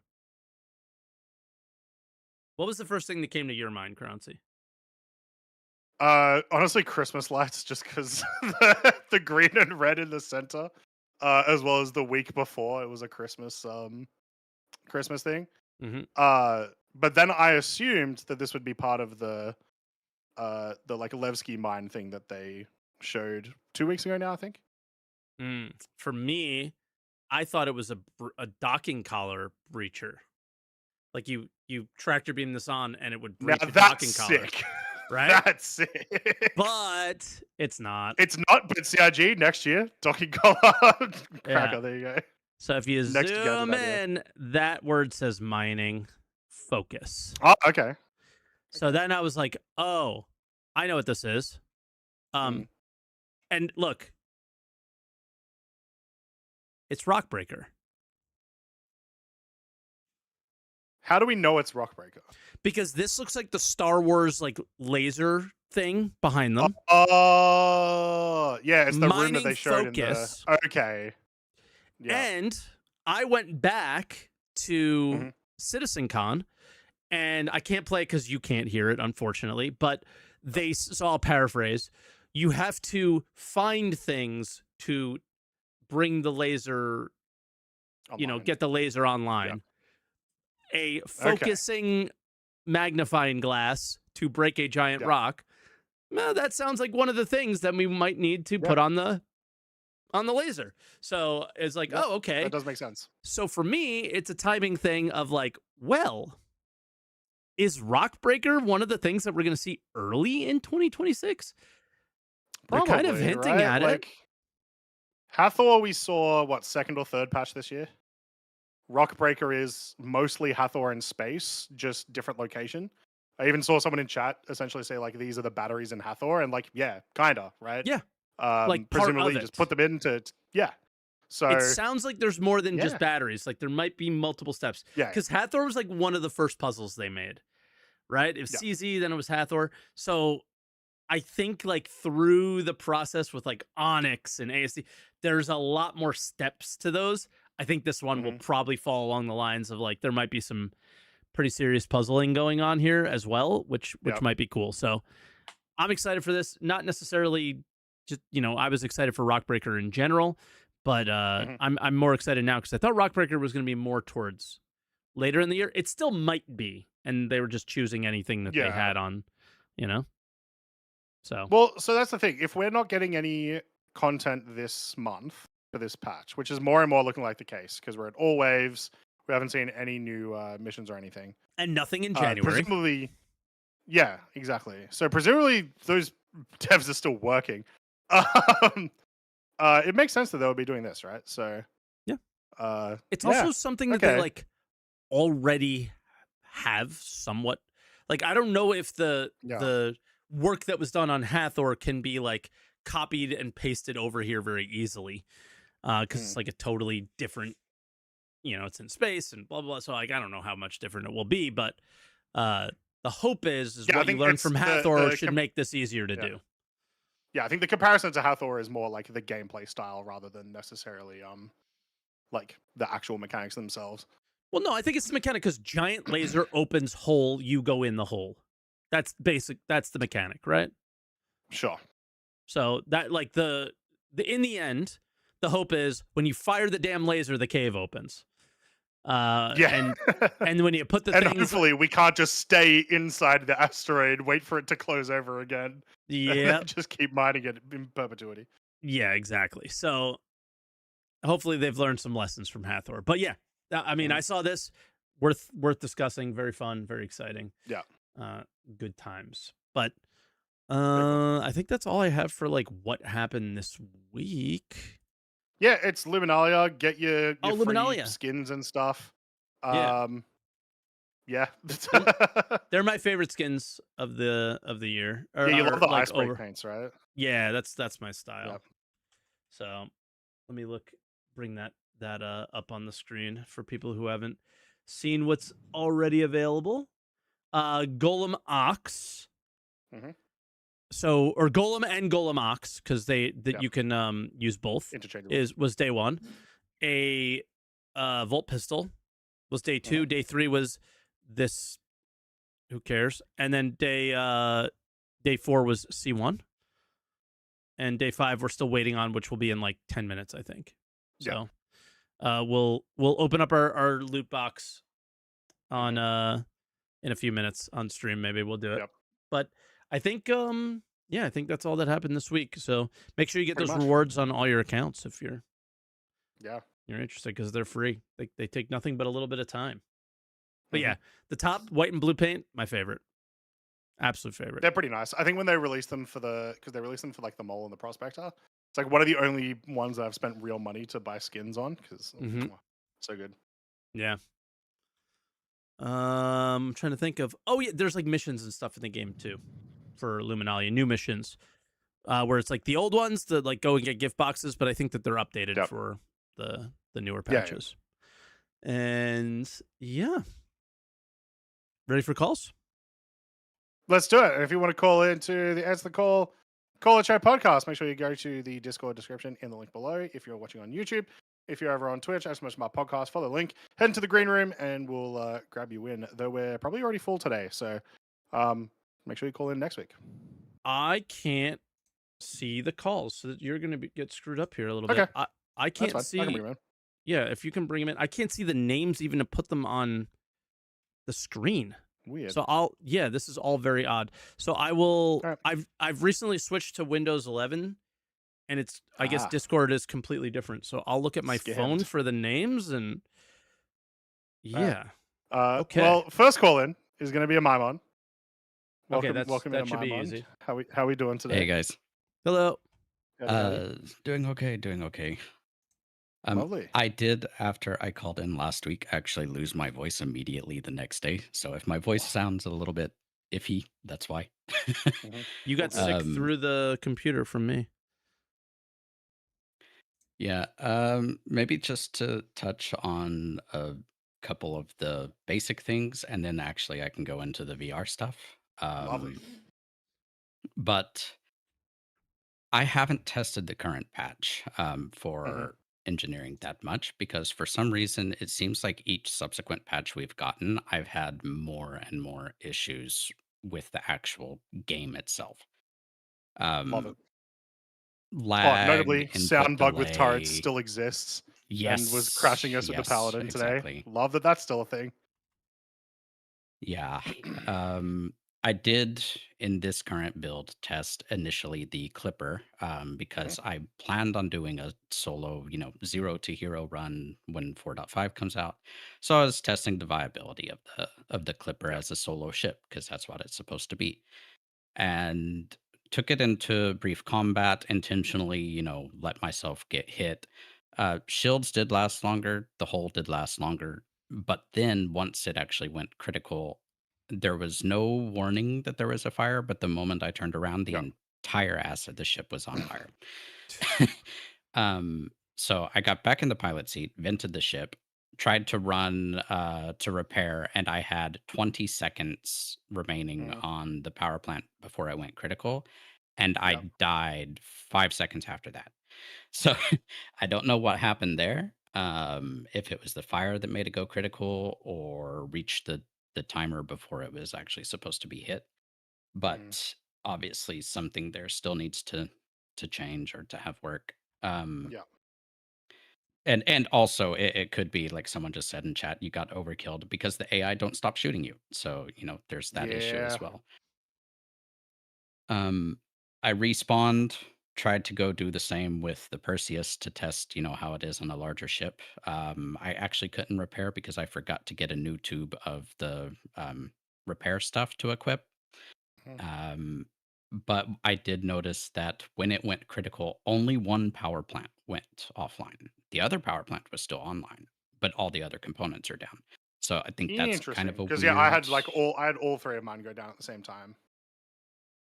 What was the first thing that came to your mind, Croncy? Honestly, Christmas lights, just because the green and red in the center, as well as the week before it was a Christmas thing. Mm-hmm. But then I assumed that this would be part of the like Levski mine thing that they showed 2 weeks ago now, I think. For me, I thought it was a docking collar breacher. Like you tractor beam this on and it would Now breach a that's docking collar, sick. right? That's sick. But it's not. It's not, but CIG next year. Talking color. Yeah. Cracker, there you go. So if you Next gadget zoom idea. in, that word says mining focus. Oh, okay. So Okay. then I was like, oh, I know what this is. Mm. And look, it's Rockbreaker. How do we know it's Rockbreaker? Because this looks like the Star Wars like laser thing behind them. Oh, yeah, it's the room that Mining they showed in the. focus. Okay. Yeah. And I went back to Mhm. CitizenCon, and I can't play it because you can't hear it, unfortunately. But they saw a paraphrase. You have to find things to bring the laser, Online. get the laser online. A focusing magnifying glass to break a giant rock. Well, that sounds like one of the things that we might need to put on the laser. So it's like, oh, okay. That does make sense. So for me, it's a timing thing of like, well, is Rockbreaker one of the things that we're going to see early in 2026? They're kind of hinting at it. Hathor, we saw, what, second or third patch this year? Rockbreaker is mostly Hathor in space, just different location. I even saw someone in chat essentially say, like, these are the batteries in Hathor, and, like, yeah, kinda, right? Yeah. Like presumably you just put them into, yeah. So it sounds like there's more than just batteries. Like there might be multiple steps. Yeah. Because Hathor was like one of the first puzzles they made, right? It was CZ, then it was Hathor. So I think like through the process with like Onyx and ASD, there's a lot more steps to those. I think this one will probably fall along the lines of like there might be some pretty serious puzzling going on here as well, which might be cool. So I'm excited for this. Not necessarily just, I was excited for Rockbreaker in general, but I'm more excited now because I thought Rockbreaker was going to be more towards later in the year. It still might be, and they were just choosing anything that they had on, So so that's the thing. If we're not getting any content this month for this patch, which is more and more looking like the case because we're at all waves, we haven't seen any new missions or anything, and nothing in January. Presumably, yeah, exactly. So presumably those devs are still working. It makes sense that they would be doing this, right? So yeah, it's also something that they like already have somewhat. Like I don't know if the work that was done on Hathor can be like copied and pasted over here very easily, because it's like a totally different. It's in space and blah blah. So like I don't know how much different it will be, but the hope is what you learn from Hathor should make this easier to do. Yeah, I think the comparison to Hathor is more like the gameplay style rather than necessarily like the actual mechanics themselves. Well, no, I think it's the mechanic because giant laser opens hole, you go in the hole. That's basic. That's the mechanic, right? Sure. So that like the in the end, the hope is when you fire the damn laser, the cave opens. And when you put the and things, hopefully we can't just stay inside the asteroid, wait for it to close over again. Yeah, just keep mining it in perpetuity. Yeah, exactly. So hopefully they've learned some lessons from Hathor. But yeah, I mean, I saw this worth discussing. Very fun, very exciting. Yeah, good times. But I think that's all I have for like what happened this week. Yeah, it's Luminalia. Get your free Luminalia skins and stuff. Yeah. They're my favorite skins of the year. Or, you love the ice break paints, right? Yeah, that's my style. Yep. So let me bring that up on the screen for people who haven't seen what's already available. Golem Ox. So, or Golem and Golem Ox, because you can use both. Was day one. A Volt Pistol was day two. Day three was this. Who cares? And then day 4 was C1. And day 5 we're still waiting on, which will be in like 10 minutes, I think. So we'll open up our loot box on in a few minutes on stream. Maybe we'll do it. But I think I think that's all that happened this week. So make sure you get those rewards on all your accounts if you're interested, because they're free. They take nothing but a little bit of time. But yeah, the top white and blue paint, my favorite. Absolute favorite. They're pretty nice. I think when they released them because they released them for like the Mole and the Prospector, it's like one of the only ones that I've spent real money to buy skins on because so good. Yeah. I'm trying to think of. Oh yeah, there's like missions and stuff in the game too. for Luminalia, new missions, where it's like the old ones to like go and get gift boxes, but I think that they're updated Yep. for the newer Yeah, yeah. patches. And yeah, ready for calls? Let's do it. And if you want to call into the Answer the Call a Chat podcast, make sure you go to the Discord description in the link below. If you're watching on YouTube, if you're over on Twitch, as much of my podcast, follow the link, head into the green room, and we'll grab you in. Though we're probably already full today, so make sure you call in next week. I can't see the calls, so you're going to get screwed up here a little Okay, bit. I that's can't fine. I can see. bring them in. Yeah, if you can bring them in, I can't see the names even to put them on the screen. Weird. So this is all very odd. So I will. All right. I've recently switched to Windows 11, and it's I guess Discord is completely different. So I'll look at my phone for the names and yeah. Okay. Well, first call in is going to be Amaimon. Welcome, Okay, welcome that in, should be Amaimon. easy. How we doing today? Hey guys. Hello. Doing okay. Lovely. I did, after I called in last week, actually lose my voice immediately the next day. So if my voice sounds a little bit iffy, that's why. You got sick through the computer from me. Yeah. Maybe just to touch on a couple of the basic things, and then actually I can go into the VR stuff. Lovely. But I haven't tested the current patch for engineering that much, because for some reason it seems like each subsequent patch we've gotten, I've had more and more issues with the actual game itself. Love it. Lag, notably, input sound bug with turrets delay. still exists Yes, and was crashing us with the Paladin exactly. today. Love that that's still a thing. Yeah. I did, in this current build, test initially the Clipper because I planned on doing a solo, 0 to hero run when 4.5 comes out. So I was testing the viability of the Clipper as a solo ship, because that's what it's supposed to be. And took it into brief combat, intentionally, let myself get hit. Shields did last longer, the hull did last longer, but then once it actually went critical, there was no warning that there was a fire, but the moment I turned around, the entire ass of the ship was on fire. So I got back in the pilot seat, vented the ship, tried to run to repair, and I had 20 seconds remaining on the power plant before I went critical, and I died 5 seconds after that. So I don't know what happened there. If it was the fire that made it go critical or reached the timer before it was actually supposed to be hit. But obviously something there still needs to change or to have work. And also it could be like someone just said in chat, you got overkilled because the AI don't stop shooting you. So, there's that issue as well. I respawned, tried to go do the same with the Perseus to test, how it is on a larger ship. I actually couldn't repair because I forgot to get a new tube of the repair stuff to equip. But I did notice that when it went critical, only one power plant went offline. The other power plant was still online, but all the other components are down. So I think that's kind of a weird... I had all three of mine go down at the same time.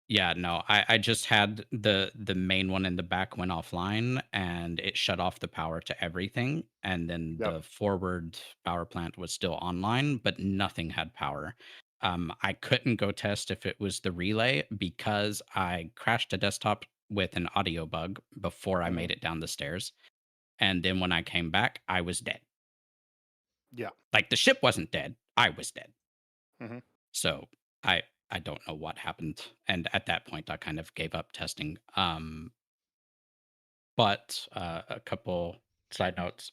Yeah, no, I just had the main one in the back went offline, and it shut off the power to everything. And then the forward power plant was still online, but nothing had power. I couldn't go test if it was the relay because I crashed a desktop with an audio bug before I made it down the stairs. And then when I came back, I was dead. Yeah. Like the ship wasn't dead, I was dead. Mm-hmm. So I don't know what happened. And at that point, I kind of gave up testing. But a couple side notes.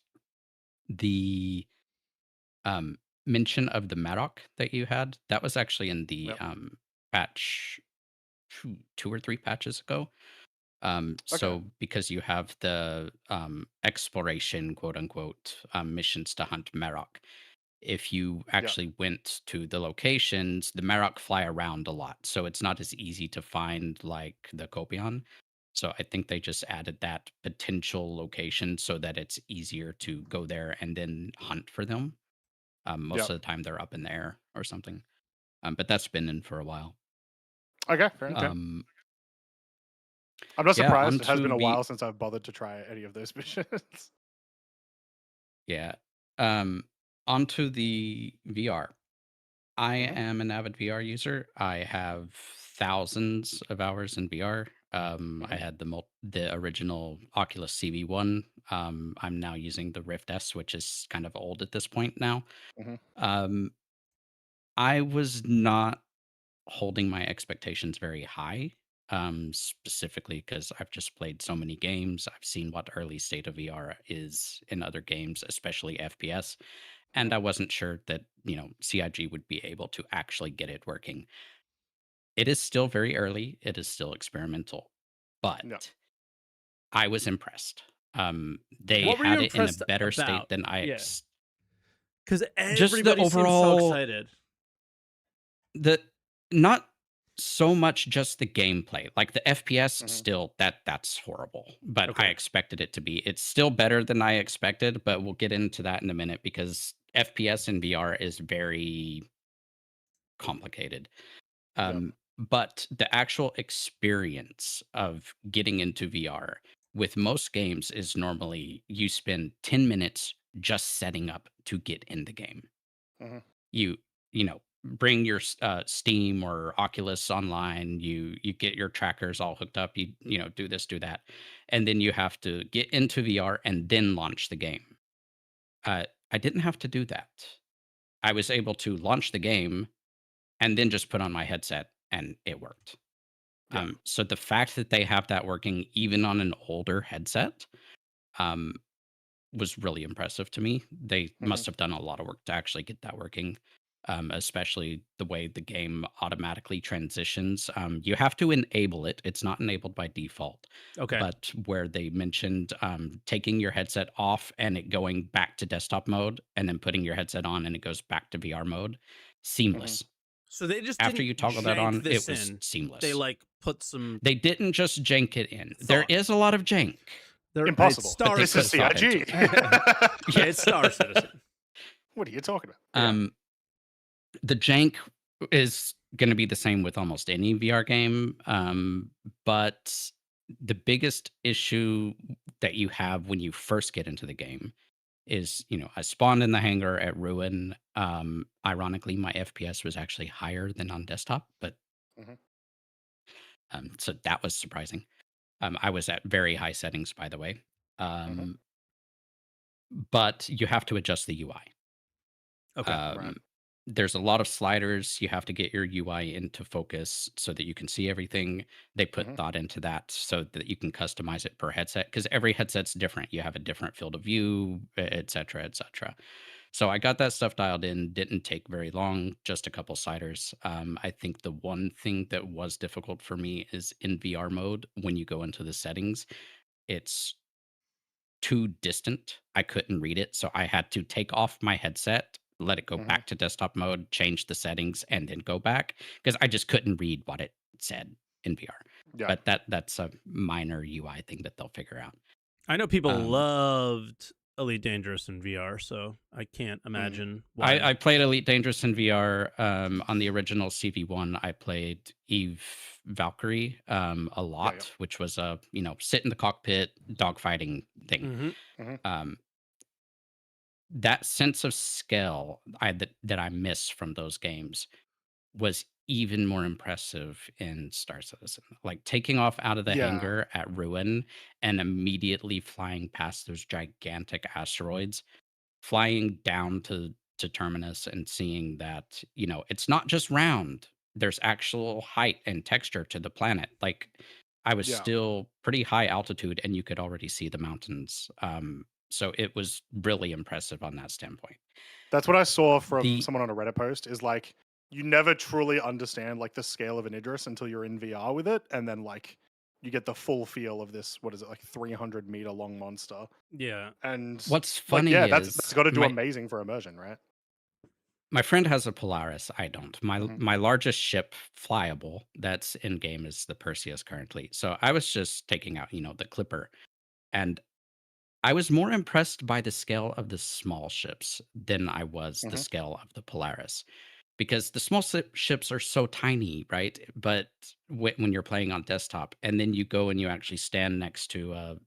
The mention of the Marok that you had, that was actually in the patch 2 or 3 patches ago. So because you have the exploration, quote unquote, missions to hunt Marok, if you actually went to the locations, the Marok fly around a lot. So it's not as easy to find like the Copion. So I think they just added that potential location so that it's easier to go there and then hunt for them. Most of the time they're up in the air or something. But that's been in for a while. Okay, fair enough. Okay. I'm not Yeah, surprised. It has been onto a V while since I've bothered to try any of those missions. yeah. Um, onto the VR. I Mhm, am an avid VR user. I have thousands of hours in VR. I mhm, had the original Oculus CV1. I'm now using the Rift S, which is kind of old at this point now. mhm, Um, I was not holding my expectations very high, specifically because I've just played so many games. I've seen what early state of VR is in other games, especially FPS, and mhm. I wasn't sure that, CIG would be able to actually get it working. It is still very early, it is still experimental, Yeah. but I was impressed. They Okay. What were you had it in a impressed better state about? than Yeah, I because just the everybody seems so overall excited. the not so much just the gameplay. Like the FPS Mhm. still that's horrible, but I Okay. expected it to be. It's still better than I expected, but we'll get into that in a minute because FPS in VR is very complicated. Yeah. But the actual experience of getting into VR with most games is normally you spend 10 minutes just setting up to get in the game. Mhm. You bring your Steam or Oculus online, you get your trackers all hooked up, do this, do that, and then you have to get into VR and then launch the game. I didn't have to do that. I was able to launch the game and then just put on my headset and it worked. Yeah. So the fact that they have that working even on an older headset, um, was really impressive to me. They Mhm, must have done a lot of work to actually get that working, especially the way the game automatically transitions. You have to enable it, it's not enabled by default, Okay. but where they mentioned taking your headset off and it going back to desktop mode and then putting your headset on and it goes back to VR mode, mhm. seamless. So they just After didn't you toggle that jank on, this it was in. They seamless. like put some They didn't just jank it in. There thought. is a lot of jank, It's Impossible. but Star they This could is have thought into CIG. it. Yeah, Yeah. it's Star Citizen. What are you talking about? Yeah. Um, the jank is going to be the same with almost any VR game, but the biggest issue that you have when you first get into the game is, I spawned in the hangar at Ruin. Ironically, my FPS was actually higher than on desktop, but Mhm, so that was surprising. I was at very high settings, by the way. mhm. Um, but you have to adjust the UI. Okay. Right. Um, there's a lot of sliders. You have to get your UI into focus so that you can see everything. They put Mhm, thought into that so that you can customize it per headset because every headset's different. You have a different field of view, et cetera, et cetera. So I got that stuff dialed in. Didn't take very long, just a couple sliders. I think the one thing that was difficult for me is in VR mode, when you go into the settings, it's too distant. I couldn't read it, so I had to take off my headset, let it go mhm. back to desktop mode, change the settings, and then go back because I just couldn't read what it said in VR. Yeah. But that's a minor UI thing that they'll figure out. I know people Um, loved Elite Dangerous in VR, so I can't Mm. imagine why. I played Elite Dangerous in VR on the original CV1. I played Eve Valkyrie a Yeah, yeah. lot, which was a sit in the cockpit dogfighting thing. Mhm. Mhm, Um, that sense of scale that I miss from those games was even more impressive in Star Citizen. Like taking off out of the yeah. hangar at Ruin and immediately flying past those gigantic asteroids, flying down to Terminus and seeing that, it's not just round. There's actual height and texture to the planet. Like I was Yeah. still pretty high altitude and you could already see the mountains. So it was really impressive on that standpoint. That's what I saw from The someone on a Reddit post is like you never truly understand like the scale of an Idris until you're in VR with it, and then like you get the full feel of this, what is it, like 300-meter long monster. Yeah. And What's like funny yeah, that's is got to do my amazing for immersion, right? my friend has a Polaris. I don't. My Mhm, my largest ship flyable that's in game is the Perseus currently. So I was just taking out, the Clipper, and I was more impressed by the scale of the small ships than I was the mhm, scale of the Polaris because the small ships are so tiny, right? But when you're playing on desktop, and then you go and you actually stand next to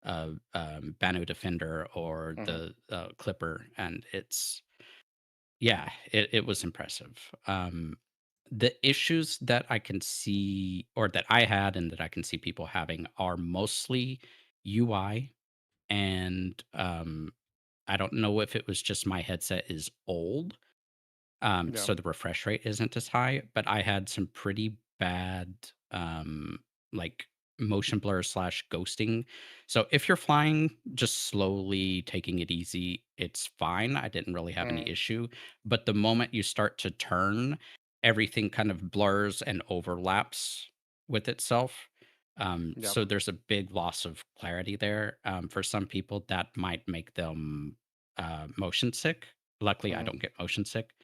Banu Defender or Mhm. the Clipper, and it's yeah, it was impressive. The issues that I can see, or that I had, and that I can see people having, are mostly UI, and I don't know if it was just my headset is old, Yeah. so the refresh rate isn't as high, but I had some pretty bad, like motion blur slash ghosting. So if you're flying, just slowly taking it easy, it's fine. I didn't really have any Mhm. issue. But the moment you start to turn, everything kind of blurs and overlaps with itself. Yep. So there's a big loss of clarity there. For some people, that might make them motion sick. Luckily, I Mhm. don't get motion sick.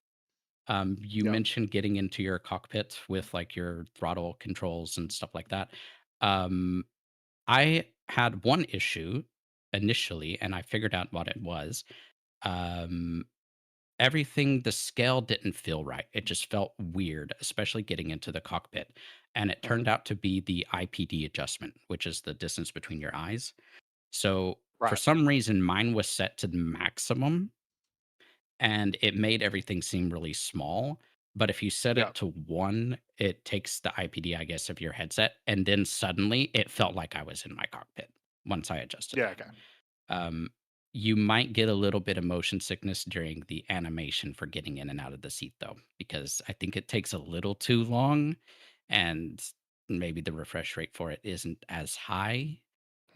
You Yep. mentioned getting into your cockpit with like your throttle controls and stuff like that. Um, I had one issue initially, and I figured out what it was. Um, Everything, the scale didn't feel right. It just felt weird, especially getting into the cockpit. And it Mhm. turned out to be the IPD adjustment, which is the distance between your eyes. So for Right. some reason, mine was set to the maximum, and it made everything seem really small. But if you set Yep. it to 1, it takes the IPD, I guess, of your headset, and then suddenly it felt like I was in my cockpit once I adjusted Yeah. that. Okay. Um, you might get a little bit of motion sickness during the animation for getting in and out of the seat, though, because I think it takes a little too long, and maybe the refresh rate for it isn't as high.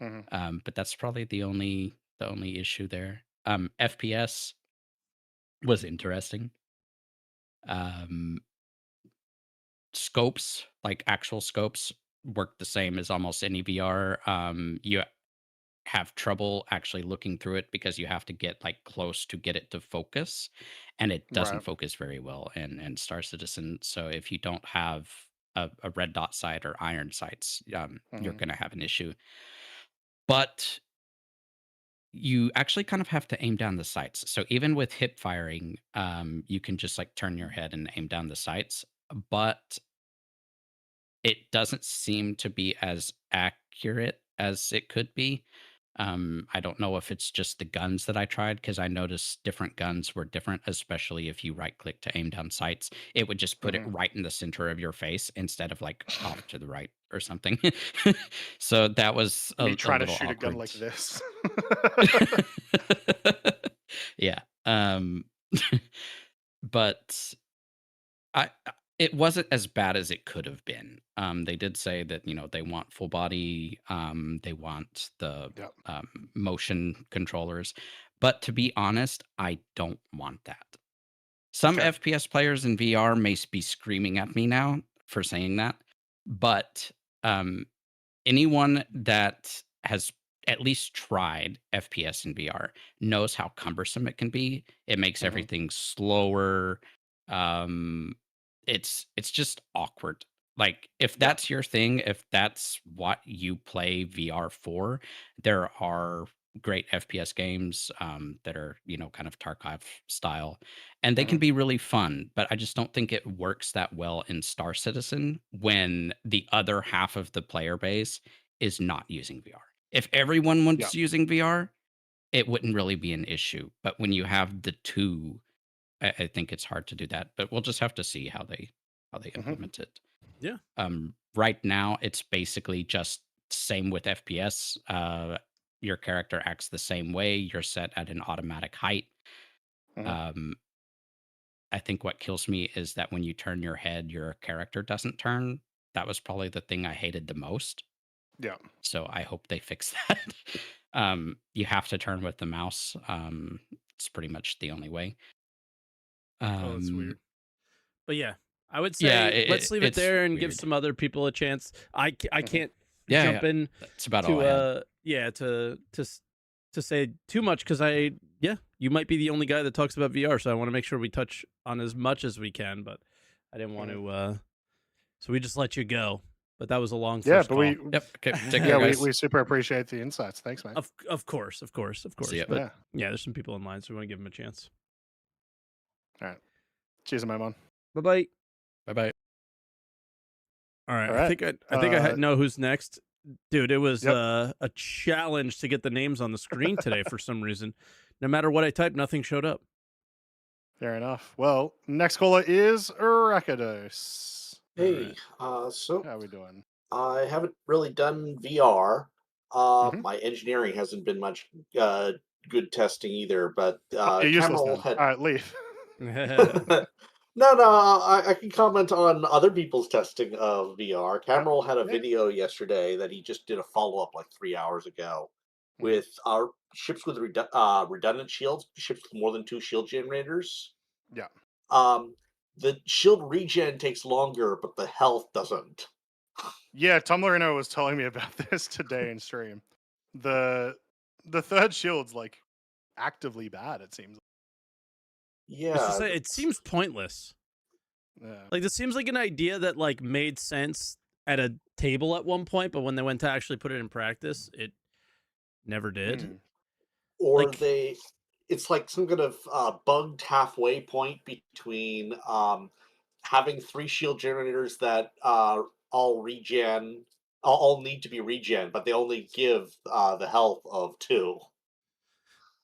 Mhm. But that's probably the only issue there. FPS was interesting. Um, Scopes, like actual scopes, work the same as almost any VR. You have trouble actually looking through it because you have to get like close to get it to focus, and it doesn't Right. focus very well in Star Citizen. So if you don't have a red dot sight or iron sights, you're Mhm. going to have an issue. But you actually kind of have to aim down the sights. So even with hip firing, you can just like turn your head and aim down the sights. But it doesn't seem to be as accurate as it could be. I don't know if it's just the guns that I tried, because I noticed different guns were different, especially if you right click to aim down sights. It would just put it Mhm. right in the center of your face instead of like off to the right or something. So that was Me a trying to little shoot a gun awkward. like this. Yeah. But it wasn't as bad as it could have been. They did say that, they want full body, they want the Yep. motion controllers. But to be honest, I don't want that. Some Okay. FPS players in VR may be screaming at me now for saying that, but um, anyone that has at least tried FPS in VR knows how cumbersome it can be. It makes Mhm. everything slower. Um, it's just awkward. Like if Yeah. that's your thing, if that's what you play VR for, there are great FPS games that are kind of Tarkov style, and they can Mhm. be really fun. But I just don't think it works that well in Star Citizen when the other half of the player base is not using VR. If everyone Yeah. was using VR, it wouldn't really be an issue. But when you have the two, I think it's hard to do that. But we'll just have to see how they Mhm. implement it. Yeah. Right now, it's basically just same with FPS. Your character acts the same way. You're set at an automatic height. Mhm. Um, I think what kills me is that when you turn your head, your character doesn't turn. That was probably the thing I hated the most. Yeah. So I hope they fix that. You have to turn with the mouse. It's pretty much the only way. Oh, that's Um, weird. But yeah, I would yeah, say let's leave it it's there and give weird. some other people a chance. I Mhm. can't Yeah, yeah. jump in That's about all to I had. yeah to say too much because you might be the only guy that talks about VR, so I want to make sure we touch on as much as we can, but I didn't want Mhm. to so we just let you go. But that was a long Yeah, first but call. Yep. Okay. Take care, yeah, guys. we super appreciate the insights. Thanks, mate. Of See course. ya. But Yeah. yeah, there's some people in line, so we want to give them a chance. All right. Cheers, Amaimon. Bye-bye. Bye-bye. All right. All I right. think I know who's next. Dude, it was Yep. a challenge to get the names on the screen today for some reason. No matter what I typed, nothing showed up. Fair enough. Well, next caller is Rakaydos. Hey, How so are we doing? I haven't really done VR. Mhm. My engineering hasn't been much good testing either, but You're useless Cameron then. had. All right, leave. No, I can comment on other people's testing of VR. Cameron had a Yeah. video yesterday that he just did a follow up like 3 hours ago Mhm. with our ships with redundant shields, ships with more than 2 shield generators. Yeah. The shield regen takes longer, but the health doesn't. Yeah, Tom Lorino was telling me about this today in stream. The third shield's like actively bad, it seems. It's just Yeah, it seems pointless. Yeah. Like this seems like an idea that like made sense at a table at one point, but when they went to actually put it in practice, it never did. Mm. or Like it's like some kind of bugged halfway point between having 3 shield generators that all regen, all need to be regen, but they only give the health of 2.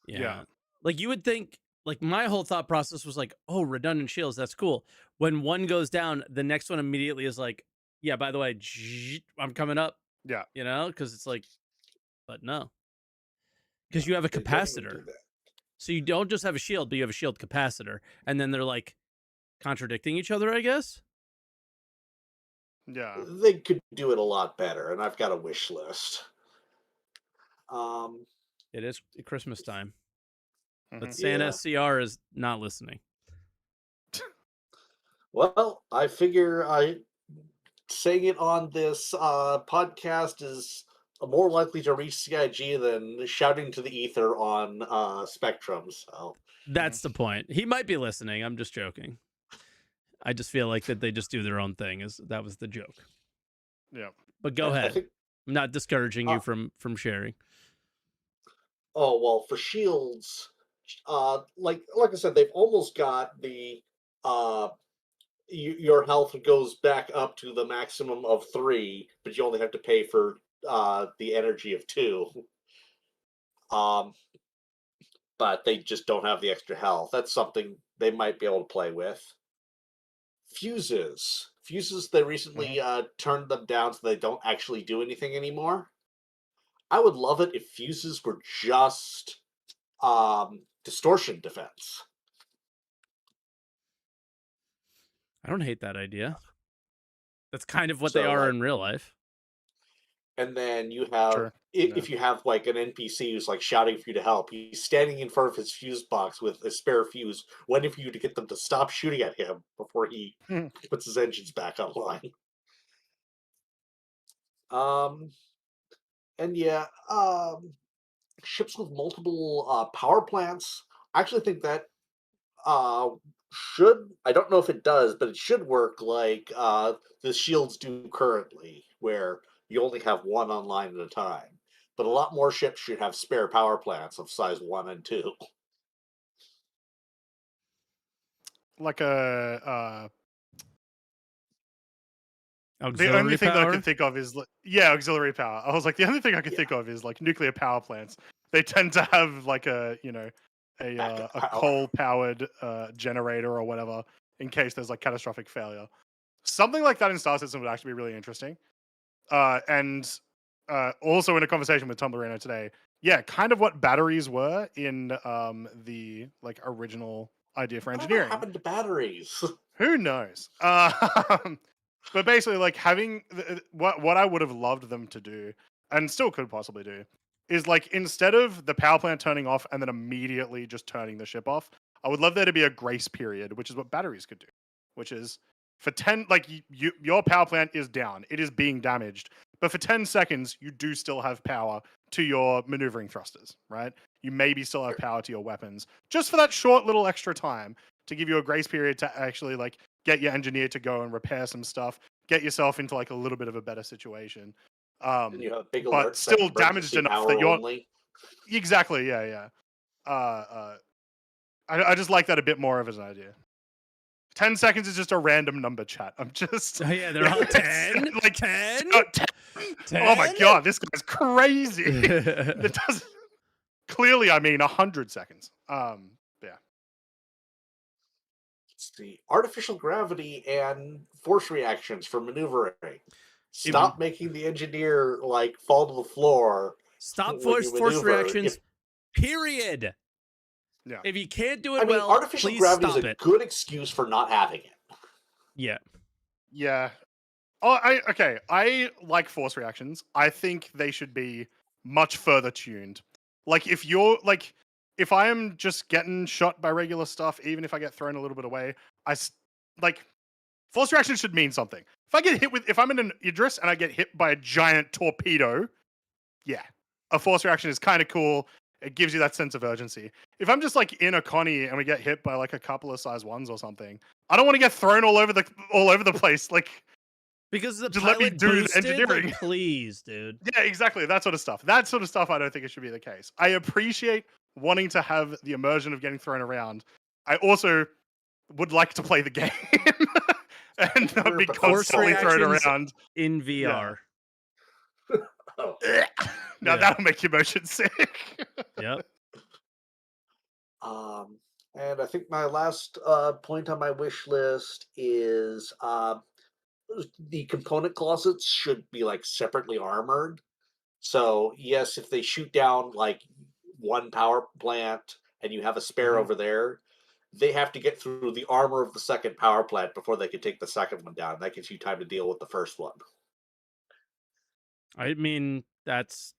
yeah. Like you would think like my whole thought process was like, "Oh, redundant shields, that's cool." When one goes down, the next one immediately is like, "Yeah, by the way, I'm coming up." Yeah. You know, cuz it's like but no. Cuz you have a They don't even do capacitor. that. So you don't just have a shield, but you have a shield capacitor. And then they're like contradicting each other, I guess. Yeah. They could do it a lot better, and I've got a wish list. Um, It is Christmas time. But Mhm. Santa yeah. SCR is not listening. Well, I figure saying it on this podcast is more likely to reach CIG than shouting to the ether on Spectrum. So That's the point. He might be listening. I'm just joking. I just feel like that they just do their own thing. That was the joke. Yeah. But go I ahead. think. I'm not discouraging you from sharing. Oh well, for shields, like I said, they've almost got the your health goes back up to the maximum of 3, but you only have to pay for the energy of 2. Um, but they just don't have the extra health. That's something they might be able to play with. Fuses, they recently turned them down so they don't actually do anything anymore. I would love it if fuses were just distortion defense. I don't hate that idea. That's kind of what they So, are like, in real life. and then you have Sure. Yeah. if you have like an NPC who's like shouting for you to help, he's standing in front of his fuse box with a spare fuse, waiting for you to get them to stop shooting at him before he Mhm. puts his engines back online. Um, and yeah, ships with multiple power plants. I actually think that uh, should. I don't know if it does, but it should work like the shields do currently, where you only have one online at a time. But a lot more ships should have spare power plants of size 1 and 2. Like the only Auxiliary thing that I can power. think of is auxiliary power. I was like, the only thing I can think of is like nuclear power plants. They tend to have like a Backup a power. coal powered generator or whatever in case there's like catastrophic failure. Something like that in Star System would actually be really interesting. And also in a conversation with Tom Lorino today, yeah, kind of what batteries were in the like original idea for Whatever engineering. happened to batteries? Who knows? But basically, like having what I would have loved them to do, and still could possibly do, is like instead of the power plant turning off and then immediately just turning the ship off, I would love there to be a grace period, which is what batteries could do. Which is for 10, like your power plant is down, it is being damaged, but for 10 seconds you do still have power to your maneuvering thrusters, right? You maybe still have power to your weapons, just for that short little extra time to give you a grace period to actually like get your engineer to go and repair some stuff, get yourself into like a little bit of a better situation. And you have big But alerts saying still damaged emergency enough power that you're only. exactly, yeah. I just like that a bit more of as an idea. 10 seconds is just a random number, chat. I'm just... Oh, yeah, they're all 10? like 10? 10? Oh my god, this guy's crazy. That doesn't... Clearly, I mean 100 seconds. Yeah. Let's see. Artificial gravity and force reactions for maneuvering. Stop making the engineer like fall to the floor. Stop when you force maneuver. reactions, period. Yeah. If you can't do it I mean, well, artificial please gravity stop is a it. good excuse for not having it. Yeah. Yeah. Oh, I like force reactions. I think they should be much further tuned. Like if I am just getting shot by regular stuff, even if I get thrown a little bit away, force reactions should mean something. If I'm in an Idris and I get hit by a giant torpedo, yeah, a force reaction is kind of cool. It gives you that sense of urgency. If I'm just like in a Connie and we get hit by like a couple of size 1s or something, I don't want to get thrown all over the place. Like, because the just let me pilot do the boosted, engineering. like, please, dude. Yeah, exactly. That sort of stuff. I don't think it should be the case. I appreciate wanting to have the immersion of getting thrown around. I also would like to play the game and not be constantly thrown around in VR. Yeah. Oh. Now that'll make your motion sick. Yep. And I think my last point on my wish list is the component closets should be like separately armored. So yes, if they shoot down like one power plant and you have a spare over there, they have to get through the armor of the second power plant before they can take the second one down. That gives you time to deal with the first one. I mean, it's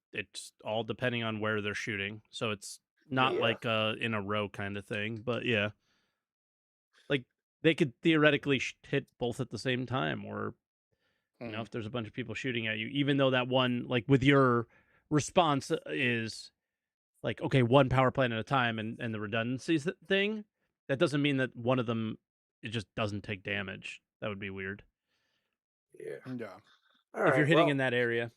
all depending on where they're shooting. So it's not like in a row kind of thing, but yeah. Like they could theoretically hit both at the same time, or you know, if there's a bunch of people shooting at you, even though that one, like with your response is like, okay, one power plant at a time and the redundancy thing, that doesn't mean that one of them, it just doesn't take damage. That would be weird. Yeah. If you're hitting in that area.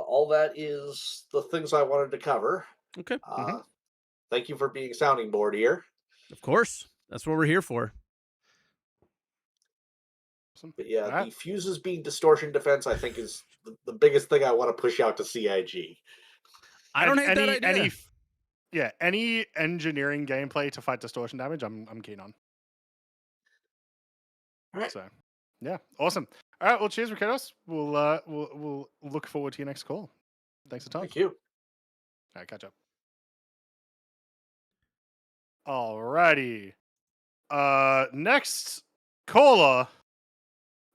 All that is the things I wanted to cover. Okay. Thank you for being sounding board here. Of course. That's what we're here for. But yeah, the fuses being distortion defense, I think, is the biggest thing I want to push out to CIG. I don't hate that idea. Any engineering gameplay to fight distortion damage, I'm keen on. All right. So, yeah, awesome. All right, well, cheers, Rakaydos. We'll look forward to your next call. Thanks a ton. Thank you. All right, catch up. Alrighty. Next caller.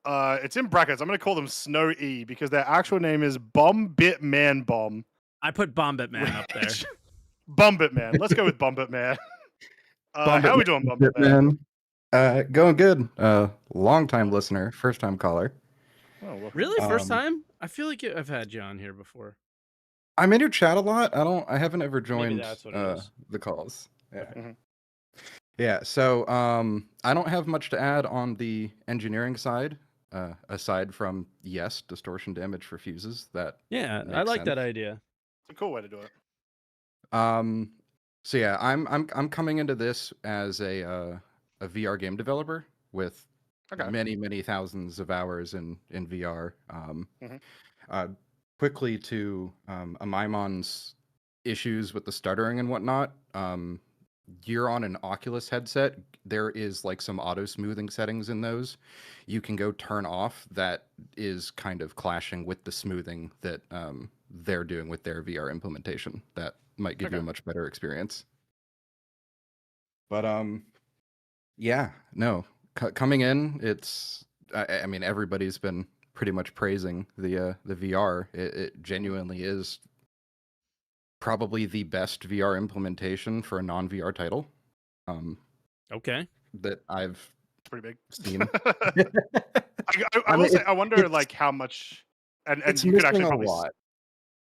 It's in brackets. I'm going to call them Snow E because their actual name is Bombitman Bomb. I put Bombitman up there. Bombitman. Let's go with Bombitman. How are we doing, Bombitman? Going good. Long time listener, first time caller. Oh, well, really? First time? I feel like I've had you on here before. I'm in your chat a lot. I haven't ever joined the calls. Yeah. Okay. Yeah, so I don't have much to add on the engineering side, aside from yes, distortion damage for fuses. I like that idea. It's a cool way to do it. So yeah, I'm coming into this as a VR game developer with many thousands of hours in VR. Quickly to Amaimon's issues with the stuttering and whatnot. You're on an Oculus headset. There is like some auto smoothing settings in those you can go turn off that is kind of clashing with the smoothing that they're doing with their VR implementation. That might give you a much better experience. But yeah, no, coming in, it's I mean, everybody's been pretty much praising the VR. It genuinely is probably the best VR implementation for a non-VR title. Okay. That I've pretty big seen. I wonder like how much, and you could actually probably a lot.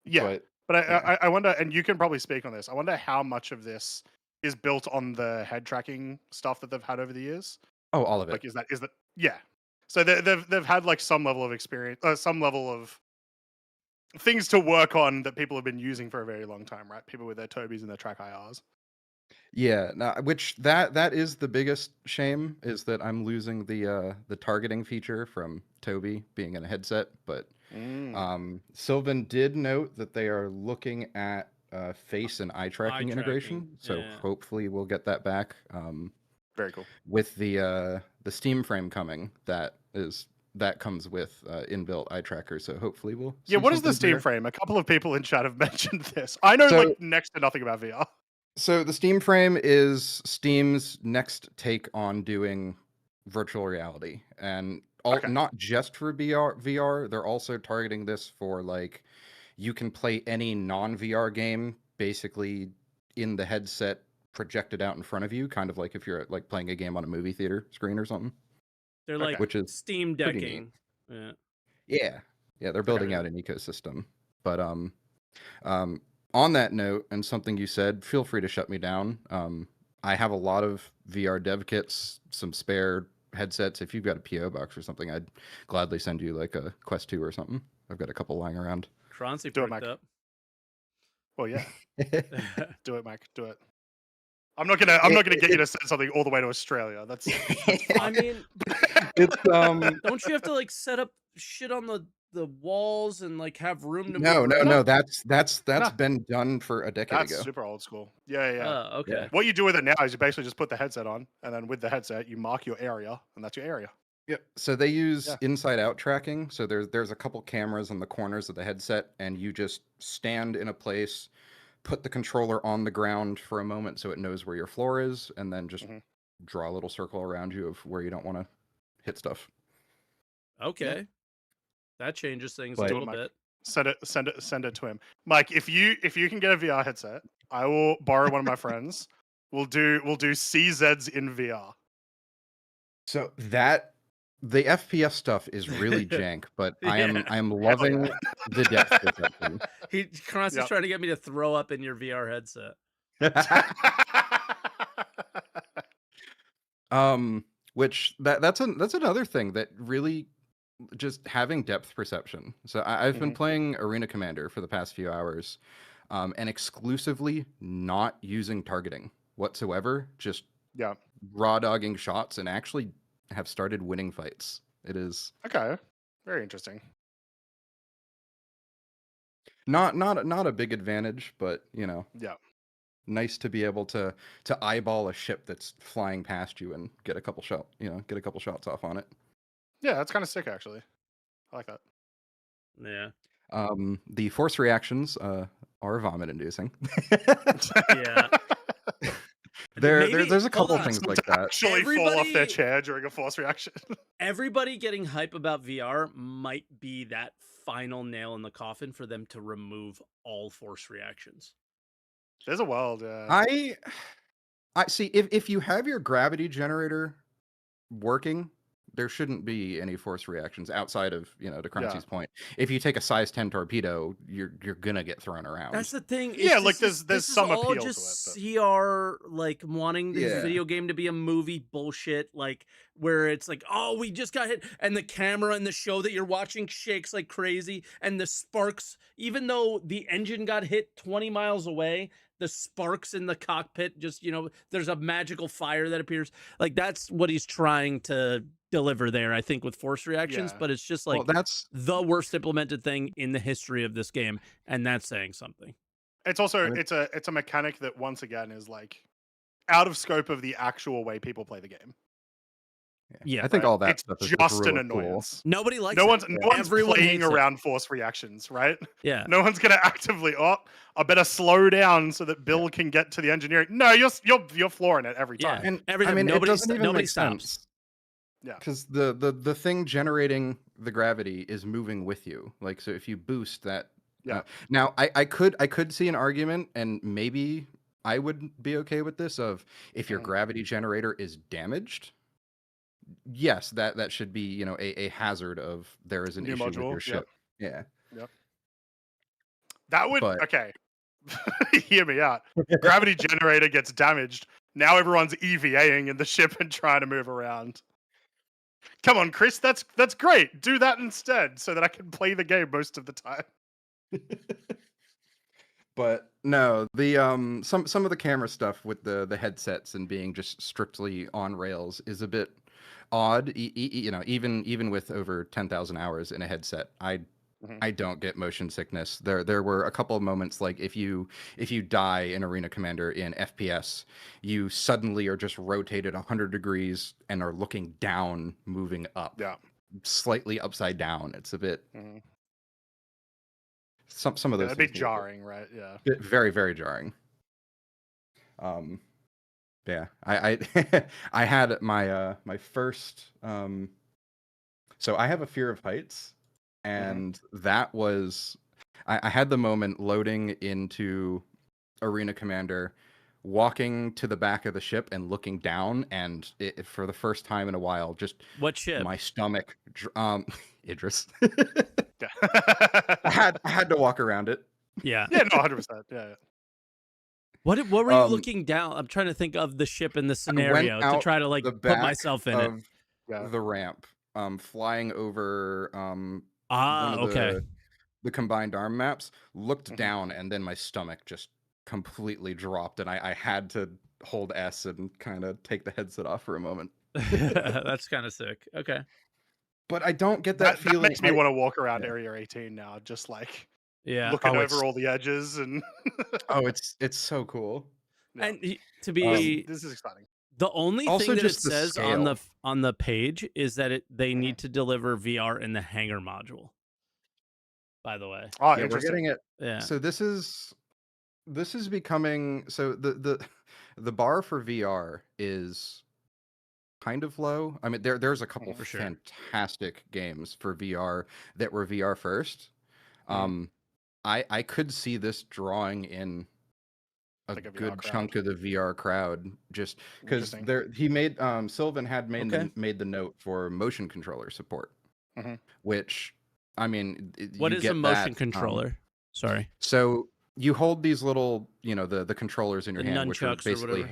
Yeah, but I wonder, and you can probably speak on this. I wonder how much of this is built on the head tracking stuff that they've had over the years. Oh, all of it. Like, is that yeah? So they've had like some level of experience, some level of things to work on that people have been using for a very long time, right? People with their Tobys and their track IRs. Yeah, which that is the biggest shame, is that I'm losing the targeting feature from Toby being in a headset. But Sylvan did note that they are looking at face and eye tracking integration, so yeah. hopefully we'll get that back. Very cool. With the Steam frame coming, that comes with inbuilt eye tracker, so hopefully we'll Yeah, see what is the something Steam there. frame? A couple of people in chat have mentioned this. I know like next to nothing about VR. So the Steam frame is Steam's next take on doing virtual reality, and not just for VR. They're also targeting this for like you can play any non-VR game basically in the headset projected out in front of you, kind of like if you're like playing a game on a movie theater screen or something. They're like which is Steam pretty decking. neat. Yeah. They're building out an ecosystem. But on that note, and something you said, feel free to shut me down. I have a lot of VR dev kits, some spare headsets. If you've got a PO box or something, I'd gladly send you like a Quest 2 or something. I've got a couple lying around. Croncy Do it, perked Mike. up. Well, yeah. Do it, Mike. Do it. I'm not gonna get you to send something all the way to Australia. That's I mean, it's don't you have to like set up shit on the walls and like have room to no, move no, around? no. That's been done for a decade That's ago. super old school. Yeah. Okay. Yeah. What you do with it now is you basically just put the headset on, and then with the headset you mark your area, and that's your area. Yep. So they use inside out tracking. So there's a couple cameras on the corners of the headset, and you just stand in a place, put the controller on the ground for a moment so it knows where your floor is, and then just draw a little circle around you of where you don't want to hit stuff. Okay. Yeah. That changes things a Do little it, Mike. bit. Send it to him. Mike, if you can get a VR headset, I will borrow one of my friends. We'll do CZs in VR. So the FPS stuff is really jank, but I am loving the depth perception. Croncy's trying to get me to throw up in your VR headset. Which that's another thing that really just having depth perception. So I've been playing Arena Commander for the past few hours, and exclusively not using targeting whatsoever, just raw dogging shots, and actually have started winning fights. It is okay. Very interesting. Not a big advantage, but nice to be able to eyeball a ship that's flying past you and get a couple shots off on it. Yeah, that's kind of sick actually. I like that. Yeah. The force reactions are vomit inducing. Yeah. There's a couple things like that. Actually fall off their chair during a force reaction. Everybody getting hype about VR might be that final nail in the coffin for them to remove all force reactions. There's a world, I see if you have your gravity generator working, there shouldn't be any force reactions outside of, to Croncy's point. If you take a size 10 torpedo, you're gonna get thrown around. That's the thing. There's some appeal to it. CR like wanting this video game to be a movie bullshit, like where it's like, oh, we just got hit, and the camera in the show that you're watching shakes like crazy, and the sparks, even though the engine got hit 20 miles away, the sparks in the cockpit just, there's a magical fire that appears. Like that's what he's trying to deliver there, I think, with force reactions, but it's just like that's the worst implemented thing in the history of this game, and that's saying something. It's also it's a mechanic that once again is like out of scope of the actual way people play the game. Yeah, I think all that it's stuff is just an really annoyance. Cool. Nobody likes no it. one's Everyone playing around force reactions, right? Yeah. No one's gonna actively. Oh, I better slow down so that Bill can get to the engineering. No, you're flooring it every time. And every time. it doesn't even make stops. sense. Yeah. Because the thing generating the gravity is moving with you. Like, so if you boost that. Yeah. Now I could see an argument, and maybe I would be okay with this, of if your gravity generator is damaged. Yes, that should be, a hazard of there is an issue with your ship. Yep. That would okay. Hear me out. Gravity generator gets damaged. Now everyone's EVAing in the ship and trying to move around. Come on, Chris, that's great. Do that instead so that I can play the game most of the time. But no, the some of the camera stuff with the headsets and being just strictly on rails is a bit odd. You know, even with over 10,000 hours in a headset, I don't get motion sickness. There were a couple of moments like if you die in Arena Commander in FPS, you suddenly are just rotated 100 degrees and are looking down, moving up. Yeah. Slightly upside down. It's a bit some of those a things bit jarring, right? Yeah. Very, very jarring. Yeah, I I had my my first so I have a fear of heights, and that was I had the moment loading into Arena Commander, walking to the back of the ship and looking down, and for the first time in a while, just What ship? my stomach Idris. Yeah. I had to walk around it. Yeah. Yeah, no, 100%. Yeah. What were you looking down? I'm trying to think of the ship in the scenario to try to like put myself in it. The ramp, flying over one of okay. the combined arm maps, looked down, and then my stomach just completely dropped, and I had to hold S and kind of take the headset off for a moment. That's kind of sick. Okay. But I don't get that feeling. That makes me want to walk around Area 18 now, just like looking over all the edges and. Oh, it's so cool. Yeah. And to be, this is exciting. The only thing that it says on the page is that they need to deliver VR in the Hangar module. By the way, yeah, we're getting it. Yeah. So this is becoming the bar for VR is kind of low. I mean, there's a couple fantastic games for VR that were VR first. I could see this drawing in a good chunk of the VR crowd, just because he made Sylvan had made the note for motion controller support, which I mean, what is a motion controller? Sorry. So you hold these little, the controllers in your hand, which are basically,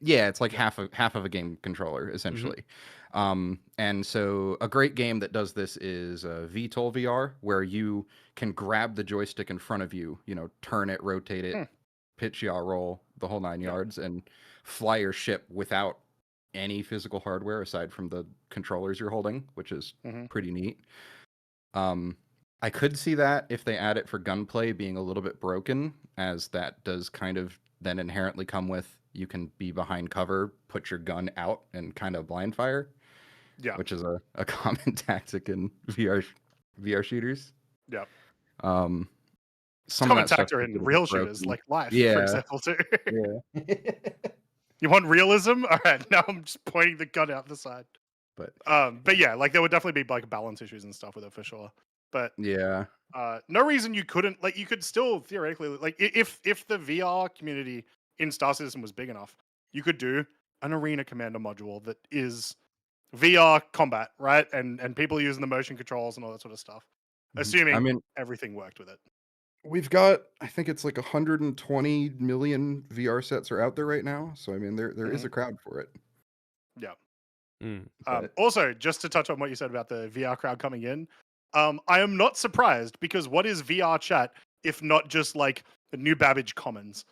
it's like half of a game controller essentially. And so a great game that does this is VTOL VR, where you can grab the joystick in front of you, turn it, rotate it, pitch, yaw, roll, the whole 9 yards, and fly your ship without any physical hardware aside from the controllers you're holding, which is pretty neat. I could see that if they add it for gunplay being a little bit broken, as that does kind of then inherently come with you can be behind cover, put your gun out, and kind of blind fire. Yeah, which is a common tactic in VR shooters. Yeah. Some common tactic in real shooters like Life, for example, too. Yeah. You want realism? All right, now I'm just pointing the gun out the side. But yeah, like there would definitely be like balance issues and stuff with it for sure. But yeah, no reason you couldn't, like, you could still theoretically, like, if the VR community in Star Citizen was big enough, you could do an Arena Commander module that is VR combat, right? And people using the motion controls and all that sort of stuff. Assuming everything worked with it. We've got, I think it's like 120 million VR sets are out there right now. So I mean, there is a crowd for it. Yeah. Also, just to touch on what you said about the VR crowd coming in, I am not surprised, because what is VR chat if not just like the New Babbage Commons?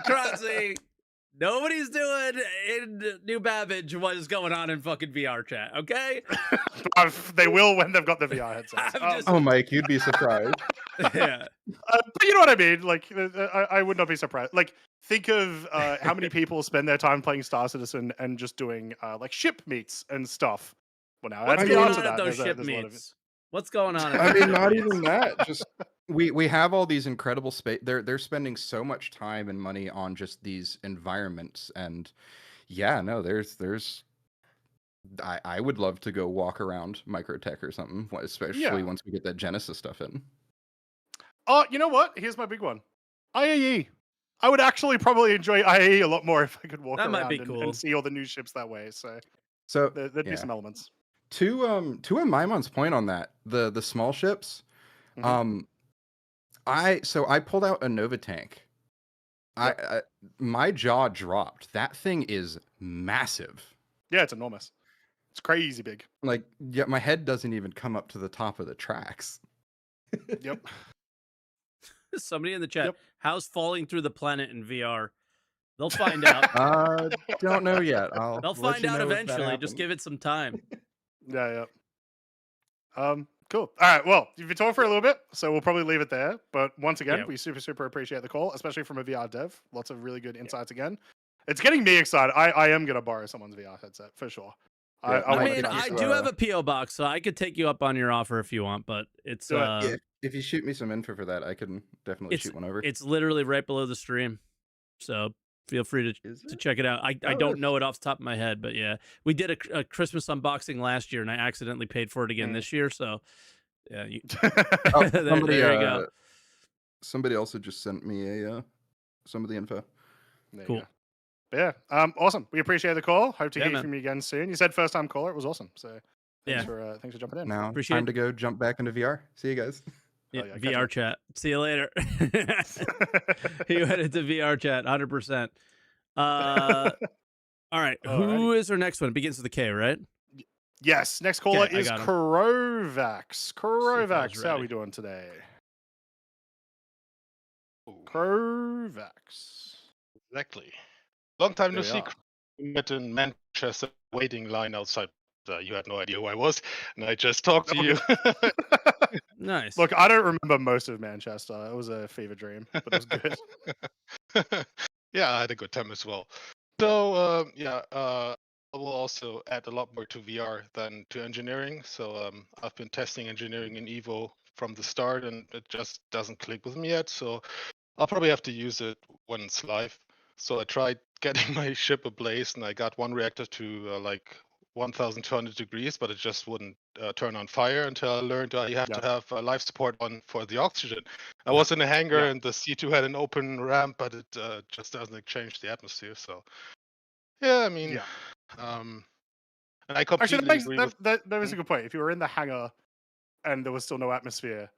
Croncy, nobody's doing in New Babbage what is going on in fucking VR chat, okay? They will when they've got the VR headsets. Oh, Mike, you'd be surprised. Yeah. But you know what I mean? Like, I would not be surprised. Like, think of how many people spend their time playing Star Citizen and just doing like ship meets and stuff. Well, now that's going on at those ship meets. What's going on? I mean, not even that. Just we have all these incredible space. They're spending so much time and money on just these environments, and there's. I would love to go walk around Microtech or something, especially once we get that Genesis stuff in. Oh, you know what? Here's my big one. IAE. I would actually probably enjoy IAE a lot more if I could walk around and see all the new ships that way. So there'd be some elements. To Maimon's point on that, the small ships, I pulled out a Nova tank. I my jaw dropped. That thing is massive. Yeah, it's enormous. It's crazy big. Like, yeah, my head doesn't even come up to the top of the tracks. Yep. Somebody in the chat, Yep. how's falling through the planet in VR? They'll find out. Don't know yet. They'll find out eventually. Just give it some time. Yeah. Cool. All right. Well, you've been talking for a little bit, so we'll probably leave it there. But once again, we super appreciate the call, especially from a VR dev. Lots of really good insights again. It's getting me excited. I am gonna borrow someone's VR headset for sure. Yeah, I wanna mean, try I this do out. have a PO box, so I could take you up on your offer if you want. But it's Do it. If you shoot me some info for that, I can definitely shoot one over. it's literally right below the stream, so feel free to check it out. I don't know it off the top of my head, but yeah, we did a Christmas unboxing last year, and I accidentally paid for it again this year. So yeah, somebody, there you go. Somebody also just sent me some of the info. Cool. Yeah. Awesome. We appreciate the call. Hope to hear man. from you again soon. You said first time caller. It was awesome. So thanks Yeah. for jumping in. Now Appreciate time to go jump back into VR. See you guys. Yeah, Oh, yeah, VR chat. See you later. He went into VR chat, 100%. All right. Who is our next one? It begins with a K, right? Yes. Next caller I is got him. Krovax. Krovax, how are ready. we doing today? Krovax. Exactly. Long time no There we see. are. We met in Manchester, waiting line outside. You had no idea who I was, and I just talked to you. Nice. Look, I don't remember most of Manchester. It was a fever dream, but it was good. Yeah, I had a good time as well. So I will also add a lot more to VR than to engineering. So I've been testing engineering in Evo from the start, and it just doesn't click with me yet. So I'll probably have to use it when it's live. So I tried getting my ship ablaze, and I got one reactor to like 1,200 degrees, but it just wouldn't turn on fire until I learned you have to have life support on for the oxygen. I was in a hangar, and the C2 had an open ramp, but it just doesn't exchange the atmosphere. So yeah, I mean, and I completely agree with that was a good point. If you were in the hangar and there was still no atmosphere,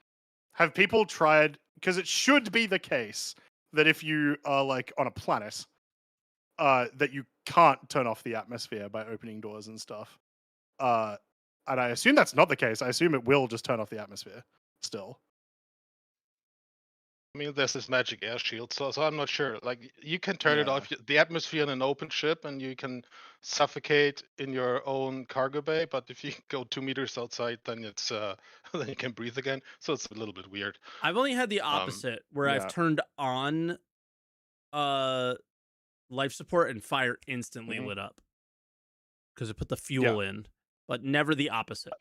have people tried? Because it should be the case that if you are like on a planet, that you can't turn off the atmosphere by opening doors and stuff. And I assume that's not the case. I assume it will just turn off the atmosphere still. I mean, there's this magic air shield, so I'm not sure. Like, you can turn it off, the atmosphere in an open ship, and you can suffocate in your own cargo bay. But if you go 2 meters outside, then it's then you can breathe again. So it's a little bit weird. I've only had the opposite, where I've turned on life support and fire instantly lit up because it put the fuel in, but never the opposite.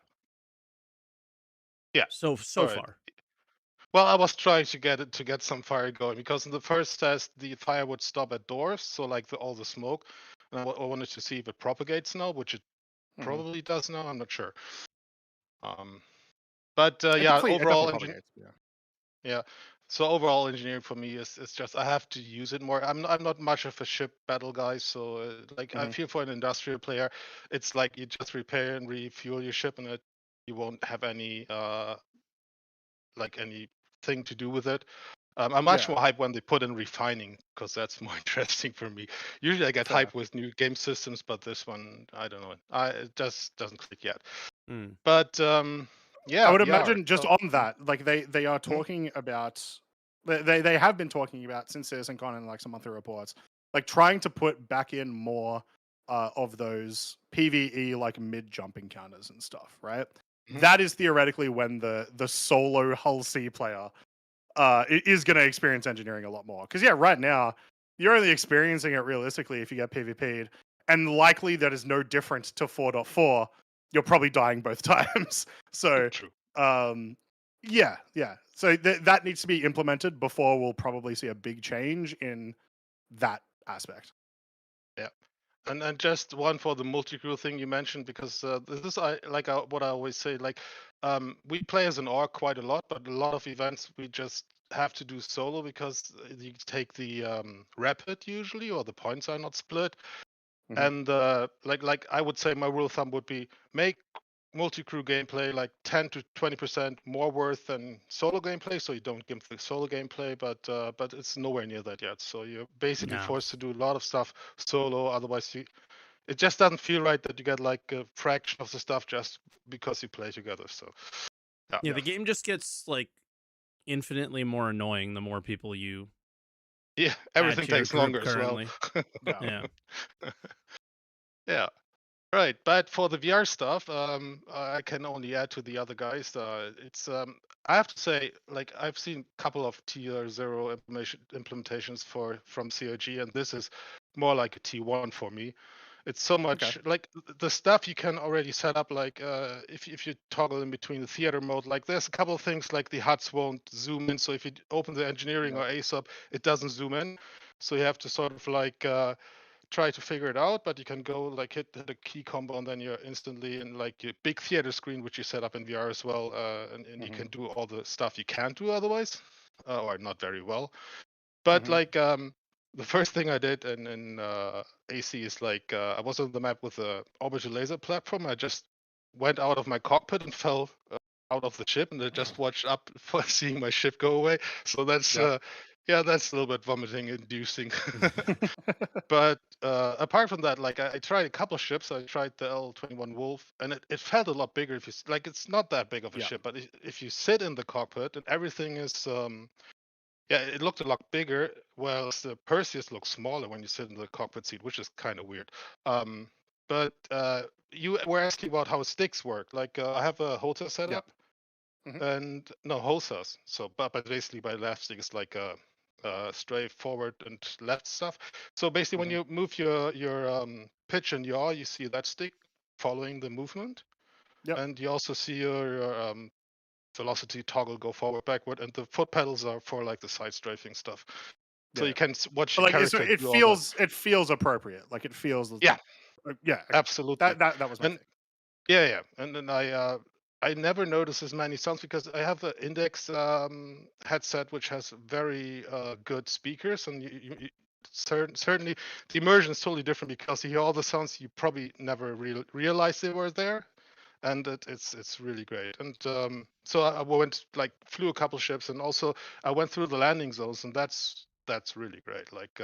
Yeah. So far. Well, I was trying to get some fire going, because in the first test the fire would stop at doors, so like all the smoke, and I wanted to see if it propagates now, which it probably does now. I'm not sure. But overall So overall engineering for me is just I have to use it more. I'm not much of a ship battle guy, so I feel for an industrial player, it's like you just repair and refuel your ship, and you won't have any anything to do with it. I'm much more hyped when they put in refining, because that's more interesting for me. Usually I get hyped with new game systems, but this one, I don't know. It just doesn't click yet. But I would imagine just on that, like they are talking about, they have been talking about since CitizenCon and like some monthly reports, like trying to put back in more of those PvE like mid jump encounters and stuff, right? That is theoretically when the solo Hull C player is going to experience engineering a lot more. Because right now you're only experiencing it realistically if you get PvP'd, and likely that is no different to 4.4. You're probably dying both times. So true. Yeah. So that needs to be implemented before we'll probably see a big change in that aspect. Yeah. And just one for the multi-crew thing you mentioned, because this is what I always say, like we play as an org quite a lot, but a lot of events we just have to do solo, because you take the rapid usually, or the points are not split. And like I would say my rule of thumb would be make multi-crew gameplay like 10 to 20% more worth than solo gameplay, so you don't give the solo gameplay, but it's nowhere near that yet. So you're basically forced to do a lot of stuff solo, otherwise it just doesn't feel right that you get like a fraction of the stuff just because you play together. So Yeah, the game just gets like infinitely more annoying the more people you yeah, add everything to your takes group longer currently. as Yeah. Yeah. well. Yeah. Right, but for the VR stuff, I can only add to the other guys. It's I have to say, like I've seen a couple of tier 0 implementations from COG, and this is more like a T1 for me. It's so much like the stuff you can already set up. Like if you toggle in between the theater mode, like there's a couple of things like the HUDs won't zoom in. So if you open the engineering or ASAP, it doesn't zoom in. So you have to sort of like try to figure it out, but you can go like hit a key combo and then you're instantly in like your big theater screen, which you set up in VR as well, and you can do all the stuff you can't do otherwise, or not very well. But like the first thing I did in AC is like I was on the map with a orbital laser platform. I just went out of my cockpit and fell out of the ship, and I just watched up for seeing my ship go away. So that's that's a little bit vomiting inducing. But apart from that, like I tried a couple ships. I tried the L-21 Wolf, and it felt a lot bigger. If you like, it's not that big of a ship, but if you sit in the cockpit and everything is, it looked a lot bigger. Whereas the Perseus looks smaller when you sit in the cockpit seat, which is kind of weird. But you were asking about how sticks work. Like I have a HOTAS setup, and no HOTAS. So, but basically, my left stick is like a straight forward and left stuff. So basically, when you move your pitch and yaw, you see that stick following the movement, and you also see your velocity toggle go forward, backward, and the foot pedals are for like the side strafing stuff. So you can watch your character. It feels appropriate. Like it feels. Yeah. Yeah. Absolutely. That was my thing. Yeah. And then I never notice as many sounds because I have an Index headset which has very good speakers, and you certainly the immersion is totally different because you hear all the sounds you probably never realized they were there, and it's really great. And so I flew a couple ships, and also I went through the landing zones, and that's really great. Like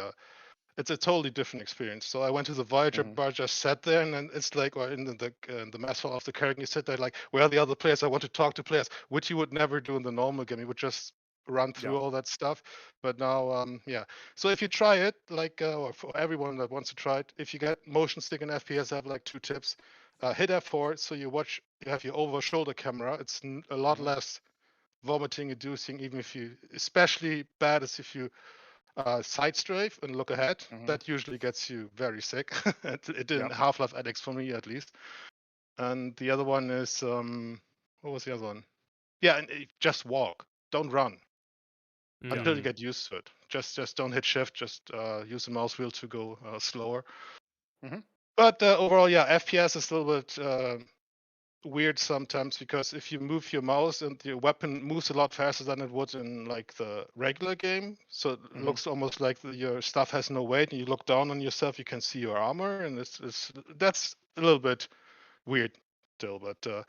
it's a totally different experience. So I went to the Voyager bar, just sat there, and then it's like, or in the mess hall of the character, you sit there like, where are the other players? I want to talk to players, which you would never do in the normal game. You would just run through all that stuff. But now, So if you try it, like, or for everyone that wants to try it, if you get motion stick and FPS, I have like 2 tips. Hit F4, so you have your over-shoulder camera. It's a lot less vomiting inducing, even if you, especially bad as if you side strafe and look ahead. That usually gets you very sick. It did in Half-Life Alyx for me, at least. And the other one is what was the other one? Yeah, and just walk. Don't run until you get used to it. Just don't hit shift. Just use the mouse wheel to go slower. But overall, FPS is a little bit weird sometimes because if you move your mouse and your weapon moves a lot faster than it would in like the regular game, so it looks almost like your stuff has no weight, and you look down on yourself, you can see your armor, and that's a little bit weird still. But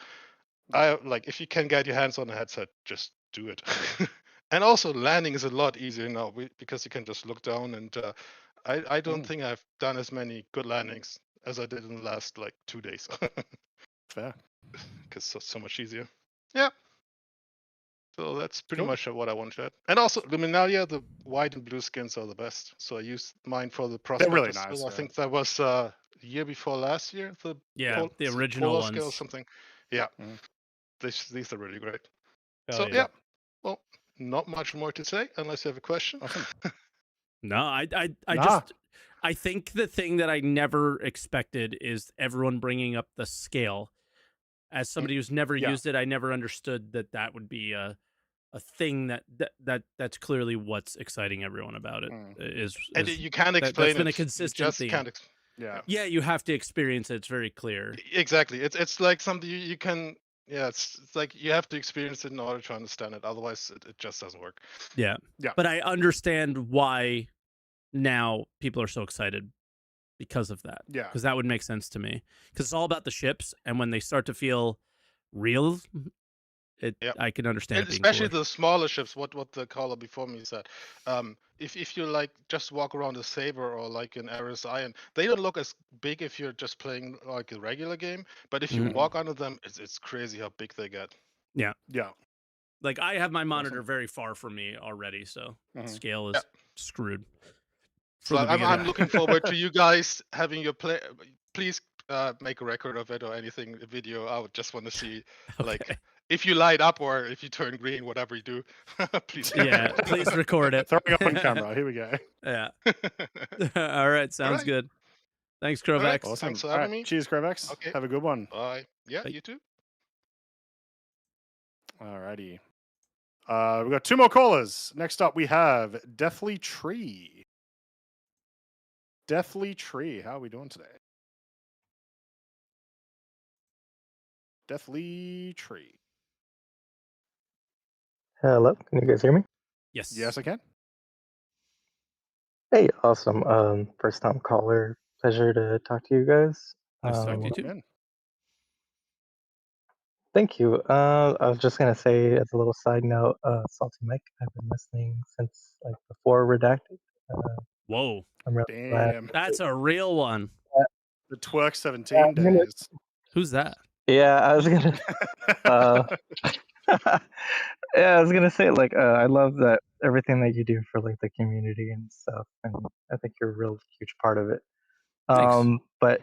I like, if you can get your hands on a headset, just do it. And also landing is a lot easier now because you can just look down, and I don't think I've done as many good landings as I did in the last like 2 days. Fair. Because so much easier. Yeah. So that's pretty much what I wanted to add. And also, Luminalia, the white and blue skins are the best. So I used mine for the Prospector. They're really nice. I think that was the year before last year. The original Polar ones scale or something. Yeah. These are really great. Hell So well, not much more to say unless you have a question. Awesome. No, I think the thing that I never expected is everyone bringing up the scale. As somebody who's never used it, I never understood that would be a thing that's clearly what's exciting everyone about it. And you can't explain that's been it. a consistent theme. Yeah, you have to experience it. It's very clear. Exactly. It's like something you can. Yeah, it's like you have to experience it in order to understand it. Otherwise, it just doesn't work. Yeah. But I understand why now people are so excited because of that. Yeah. Because that would make sense to me. Because it's all about the ships, and when they start to feel real, I can understand And it being especially cooler. the smaller ships. What the caller before me said. If you like just walk around a Saber or like an Ares Iron, they don't look as big if you're just playing like a regular game. But if you Mhm. walk under them, it's crazy how big they get. Yeah. Yeah. Like I have my monitor Awesome. very far from me already, so scale is Yeah. screwed. So From the I'm beginning. looking forward to you guys having your play. Please make a record of it or anything, a video. I would just want to see like Okay. if you light up or if you turn green, whatever you do. Please. Yeah, please record it. Throwing up on camera. Here we go. Yeah. All right, sounds right. good. Thanks, All right. Krovax. Awesome. Thanks for All having right. me. Cheers, Krovax. Okay. Have a good one. Bye. Yeah, Bye. you too. Alrighty. We've got 2 more callers. Next up, we have Deathlytree. Deathlytree, how are we doing today? Deathlytree. Hello, can you guys hear me? Yes. Yes, I can. Hey, awesome. First time caller. Pleasure to talk to you guys. Nice to talk to you too. Man. Thank you. I was just gonna say as a little side note, SaltEMike, I've been listening since like before Redacted. Whoa. I'm really glad. Damn. That's a real one. The Twerk 17 days. Who's that? Yeah, I was gonna. Yeah, I was gonna say like I love that everything that you do for like the community and stuff, and I think you're a real huge part of it. Thanks. But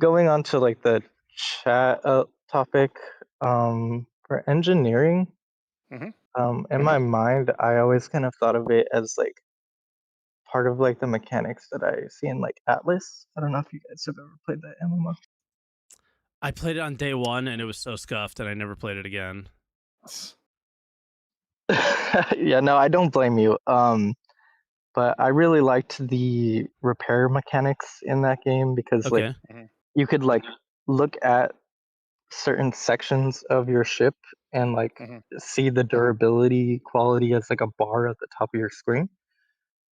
going on to like the chat topic, for engineering, in my mind, I always kind of thought of it as like part of like the mechanics that I see in like Atlas. I don't know if you guys have ever played that MMO. I played it on day 1 and it was so scuffed and I never played it again. Yeah, no, I don't blame you. But I really liked the repair mechanics in that game because like you could like look at certain sections of your ship and like see the durability quality as like a bar at the top of your screen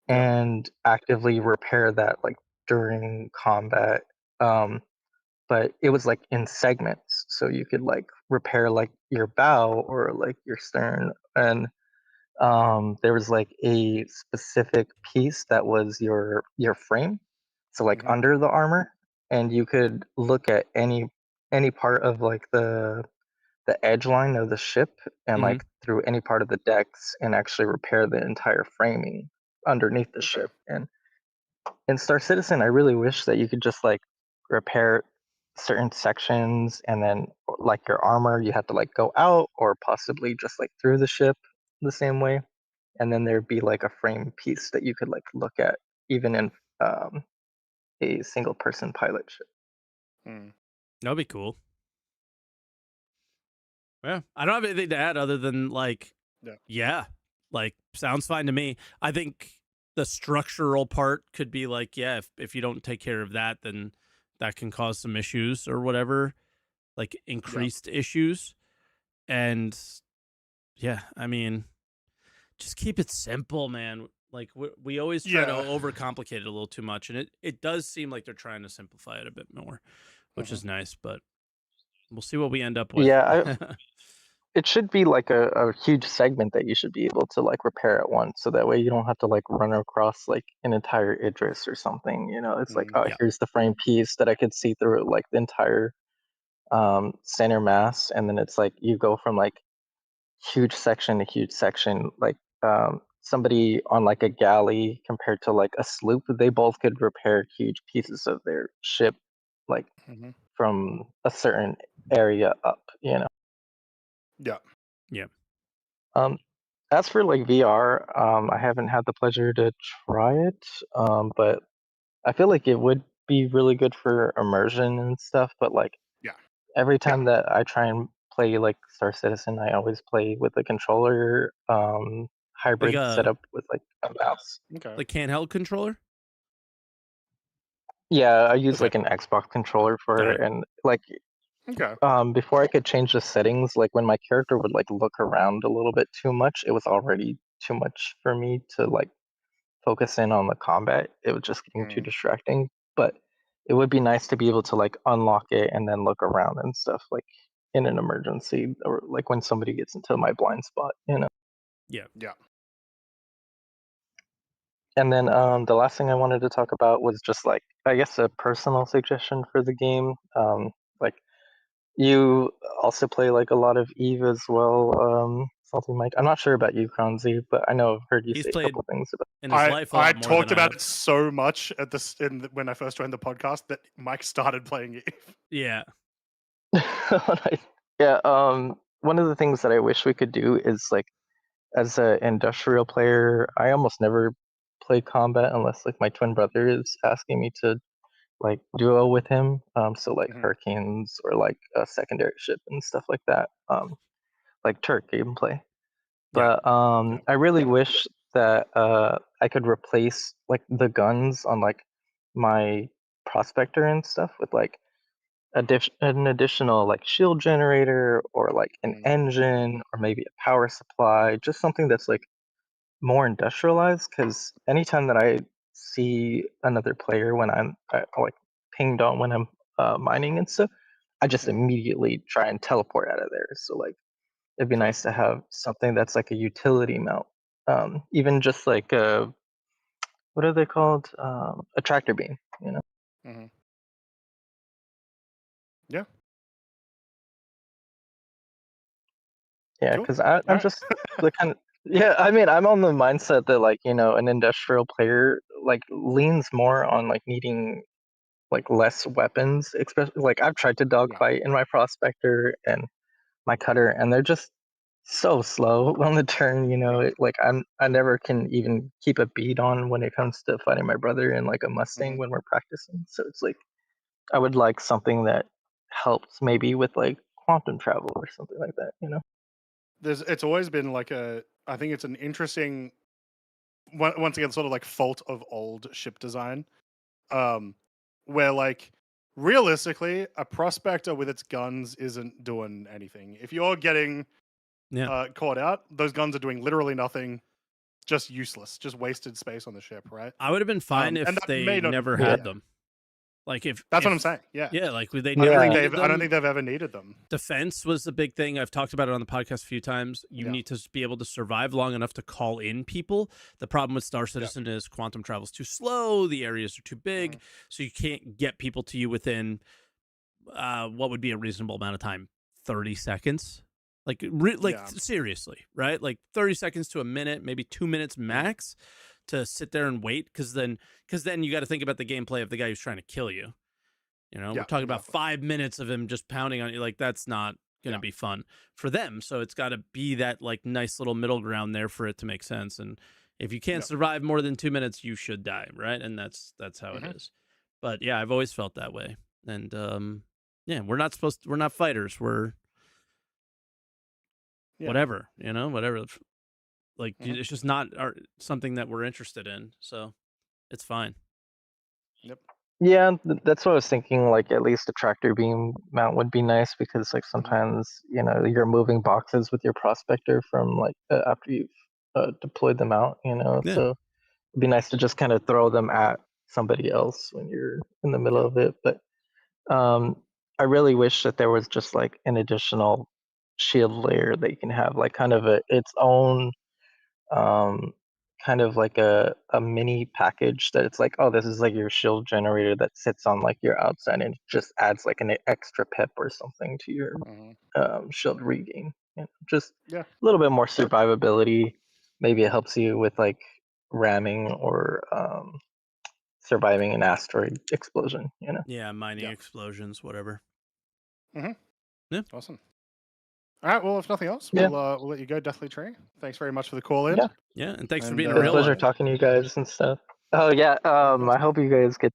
and actively repair that like during combat. But it was like in segments, so you could like repair like your bow or like your stern, and there was like a specific piece that was your frame, so like under the armor, and you could look at any part of like the edge line of the ship and like through any part of the decks and actually repair the entire framing underneath the ship. And in Star Citizen, I really wish that you could just like repair certain sections, and then like your armor, you have to like go out or possibly just like through the ship the same way, and then there'd be like a frame piece that you could like look at even in a single person pilot ship. That'd be cool. Yeah, I don't have anything to add other than like, yeah, like sounds fine to me. I think the structural part could be like, yeah, if you don't take care of that, then that can cause some issues or whatever, like increased issues. And yeah, I mean, just keep it simple, man. Like we always try to overcomplicate it a little too much, and it does seem like they're trying to simplify it a bit more, which is nice. But we'll see what we end up with. Yeah, it should be like a huge segment that you should be able to like repair at once, so that way you don't have to like run across like an entire Idris or something. You know, it's like, oh, here's the frame piece that I could see through like the entire center mass, and then it's like you go from like huge section to huge section, like somebody on like a galley compared to like a sloop, they both could repair huge pieces of their ship like from a certain area up, you know. Yeah. As for like VR, I haven't had the pleasure to try it, but I feel like it would be really good for immersion and stuff. But like every time that I try and play like Star Citizen, I always play with a controller hybrid setup with like a mouse. Like handheld controller? Yeah, I use like an Xbox controller for it, and like before I could change the settings, like when my character would like look around a little bit too much, it was already too much for me to like focus in on the combat. It was just getting too distracting. But it would be nice to be able to like unlock it and then look around and stuff. Like in an emergency, or like when somebody gets into my blind spot, you know. Yeah. And then the last thing I wanted to talk about was just like, I guess, a personal suggestion for the game. Like, you also play like a lot of Eve as well, SaltEMike. I'm not sure about you, Cronzy, but I know I've heard you say a couple things about in his life a lot more talked than about it so much at this when I first joined the podcast that Mike started playing Eve. Yeah. Yeah. One of the things that I wish we could do is like, as an industrial player, I almost never play combat unless like my twin brother is asking me to like duo with him. So like hurricanes or like a secondary ship and stuff like that. Like Turk gameplay. But I really wish that I could replace like the guns on like my prospector and stuff with like an additional like shield generator or like an engine or maybe a power supply, just something that's like more industrialized. Because anytime that I see another player when I'm like pinged on when I'm mining and stuff, I just immediately try and teleport out of there. So like it'd be nice to have something that's like a utility mount, even just like a, what are they called, a tractor beam, you know. Yeah, because I'm just the kind of, yeah, I mean, I'm on the mindset that like, you know, an industrial player like leans more on like needing like less weapons, especially like I've tried to dogfight in my prospector and my cutter, and they're just so slow on the turn, you know. Like I never can even keep a beat on when it comes to fighting my brother in like a Mustang when we're practicing. So it's like I would like something that helps maybe with like quantum travel or something like that, you know. It's always been like I think it's an interesting, once again, sort of like fault of old ship design, where like realistically a prospector with its guns isn't doing anything. If you're getting caught out, those guns are doing literally nothing, just useless, just wasted space on the ship, right? I would have been fine if they never had them. Like that's what I'm saying. Yeah, like they I don't think they've ever needed them. Defense was the big thing. I've talked about it on the podcast a few times. You need to be able to survive long enough to call in people. The problem with Star Citizen is quantum travel is too slow. The areas are too big, so you can't get people to you within what would be a reasonable amount of time, 30 seconds. Like seriously, right? Like 30 seconds to a minute, maybe 2 minutes max, to sit there and wait. Because then you got to think about the gameplay of the guy who's trying to kill you. You know, we're talking about 5 minutes of him just pounding on you. Like, that's not going to be fun for them. So it's got to be that like nice little middle ground there for it to make sense. And if you can't survive more than 2 minutes, you should die, right? And that's how it is. But yeah, I've always felt that way. And we're not fighters. We're whatever, you know, whatever. Like it's just not something that we're interested in. So it's fine. Yeah, that's what I was thinking. Like at least a tractor beam mount would be nice, because like sometimes, you know, you're moving boxes with your prospector from like after you've deployed them out, you know. So it'd be nice to just kind of throw them at somebody else when you're in the middle of it. But I really wish that there was just like an additional shield layer that you can have, like kind of its own kind of like a mini package that it's like, oh, this is like your shield generator that sits on like your outside and it just adds like an extra pip or something to your shield regain. You know, just a little bit more survivability. Maybe it helps you with like ramming or surviving an asteroid explosion, you know. Yeah, mining explosions, whatever. Yeah, awesome. All right, well, if nothing else, we'll let you go, Deathlytree. Thanks very much for the call in. Yeah, and thanks for being a real pleasure talking to you guys and stuff. Oh yeah, I hope you guys get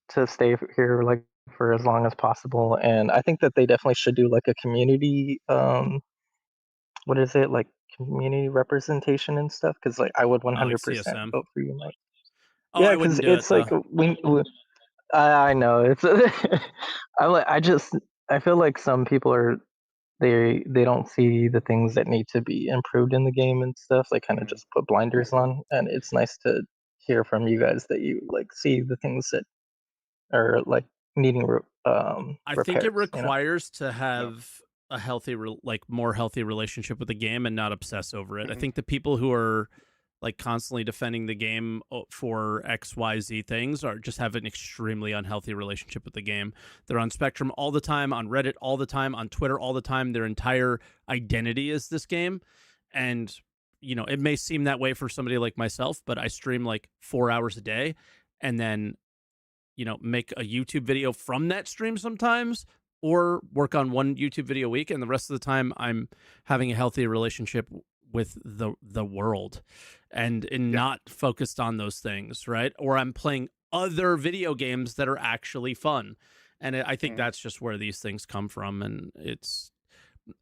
to stay here like for as long as possible, and I think that they definitely should do like a community what is it, like community representation and stuff, because like I would 100% vote for you, Mike. Yeah, because it's like I know it's I feel like some people are they don't see the things that need to be improved in the game and stuff. They kind of just put blinders on, and it's nice to hear from you guys that you like see the things that are like needing I think it requires to have a healthy, more healthy relationship with the game and not obsess over it. I Mhm. think the people who are like constantly defending the game for XYZ things are just have an extremely unhealthy relationship with the game. They're on Spectrum all the time, on Reddit all the time, on Twitter all the time. Their entire identity is this game. And, you know, it may seem that way for somebody like myself, but I stream like 4 hours a day and then, you know, make a YouTube video from that stream sometimes, or work on one YouTube video a week, and the rest of the time I'm having a healthy relationship with the world and not focused on those things, right? Or I'm playing other video games that are actually fun. And I think that's just where these things come from. And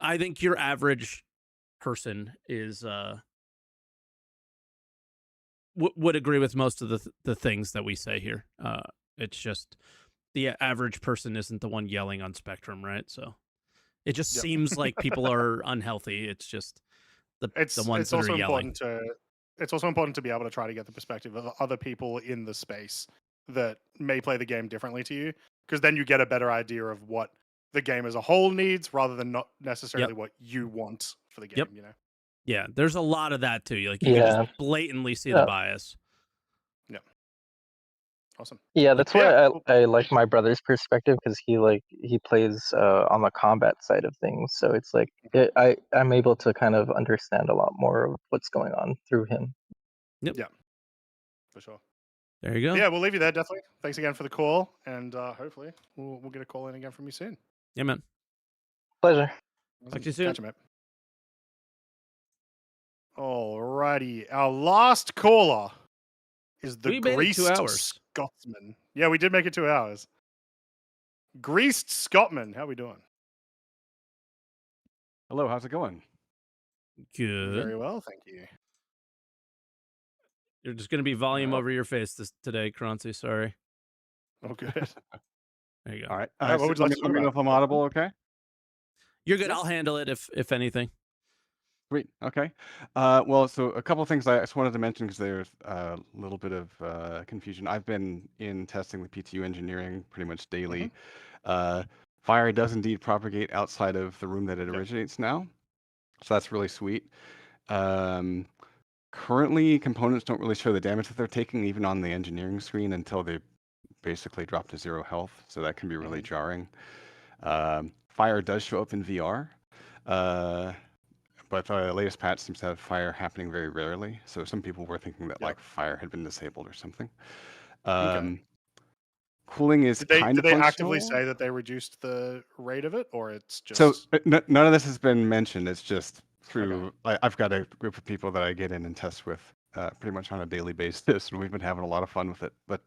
I think your average person is would agree with most of the things that we say here. It's just the average person isn't the one yelling on Spectrum, right? So it just seems like people are unhealthy. It's just the ones that are yelling. It's also important to be able to try to get the perspective of other people in the space that may play the game differently to you, because then you get a better idea of what the game as a whole needs, rather than not necessarily what you want for the game. You know. Yeah, there's a lot of that too. Like you can just blatantly see the bias. Yeah. Awesome. Yeah, that's why I like my brother's perspective, because he plays on the combat side of things. So it's like I'm able to kind of understand a lot more of what's going on through him. Yep. Yeah. For sure. There you go. Yeah, we'll leave you there, definitely. Thanks again for the call, and hopefully we'll get a call in again from you soon. Yeah, man. Pleasure. Talk to you soon. Catch you, mate. Alrighty, our last caller is the GreasedScotsman. Yeah, we did make it 2 hours. GreasedScotsman, how we doing? Hello, how's it going? Good. Very well, thank you. You're just going to be volume over your face today, Croncy. Sorry. Oh, good. There you go. All right. What would you like to let me know if I'm audible, okay? You're good. I'll handle it if anything. Sweet. Okay. Well, so a couple of things I just wanted to mention, because there's a little bit of confusion. I've been in testing the PTU engineering pretty much daily. Fire does indeed propagate outside of the room that it originates now. So that's really sweet. Currently, components don't really show the damage that they're taking, even on the engineering screen, until they basically drop to 0 health. So that can be really jarring. Fire does show up in VR. But the latest patch seems to have fire happening very rarely. So some people were thinking that like fire had been disabled or something. Cooling is kind of Did they functional. actively say that they reduced the rate of it, or it's just... So none of this has been mentioned. It's just through... I've got a group of people that I get in and test with pretty much on a daily basis, and we've been having a lot of fun with it. But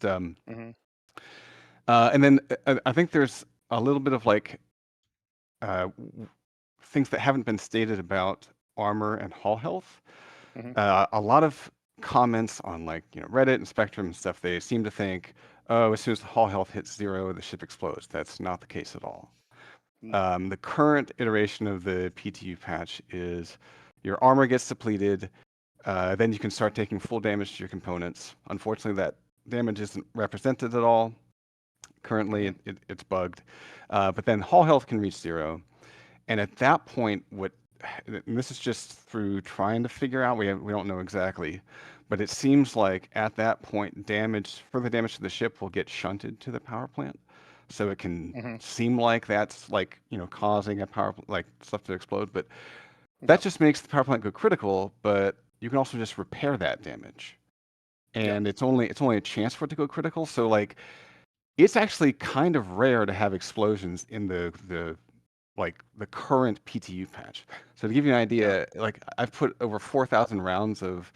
and then I think there's a little bit of like things that haven't been stated about armor and hull health. A lot of comments on like Reddit and Spectrum and stuff, they seem to think, oh, as soon as the hull health hits 0, the ship explodes. That's not the case at all. The current iteration of the PTU patch is your armor gets depleted, then you can start taking full damage to your components. Unfortunately, that damage isn't represented at all. Currently, it's bugged. But then hull health can reach 0. And at that point, and this is just through trying to figure out, we don't know exactly, but it seems like at that point, further damage to the ship will get shunted to the power plant. So it can seem like that's like, causing a stuff to explode, but that just makes the power plant go critical, but you can also just repair that damage. And it's only a chance for it to go critical. So like, it's actually kind of rare to have explosions in the current PTU patch. So to give you an idea, like I've put over 4,000 rounds of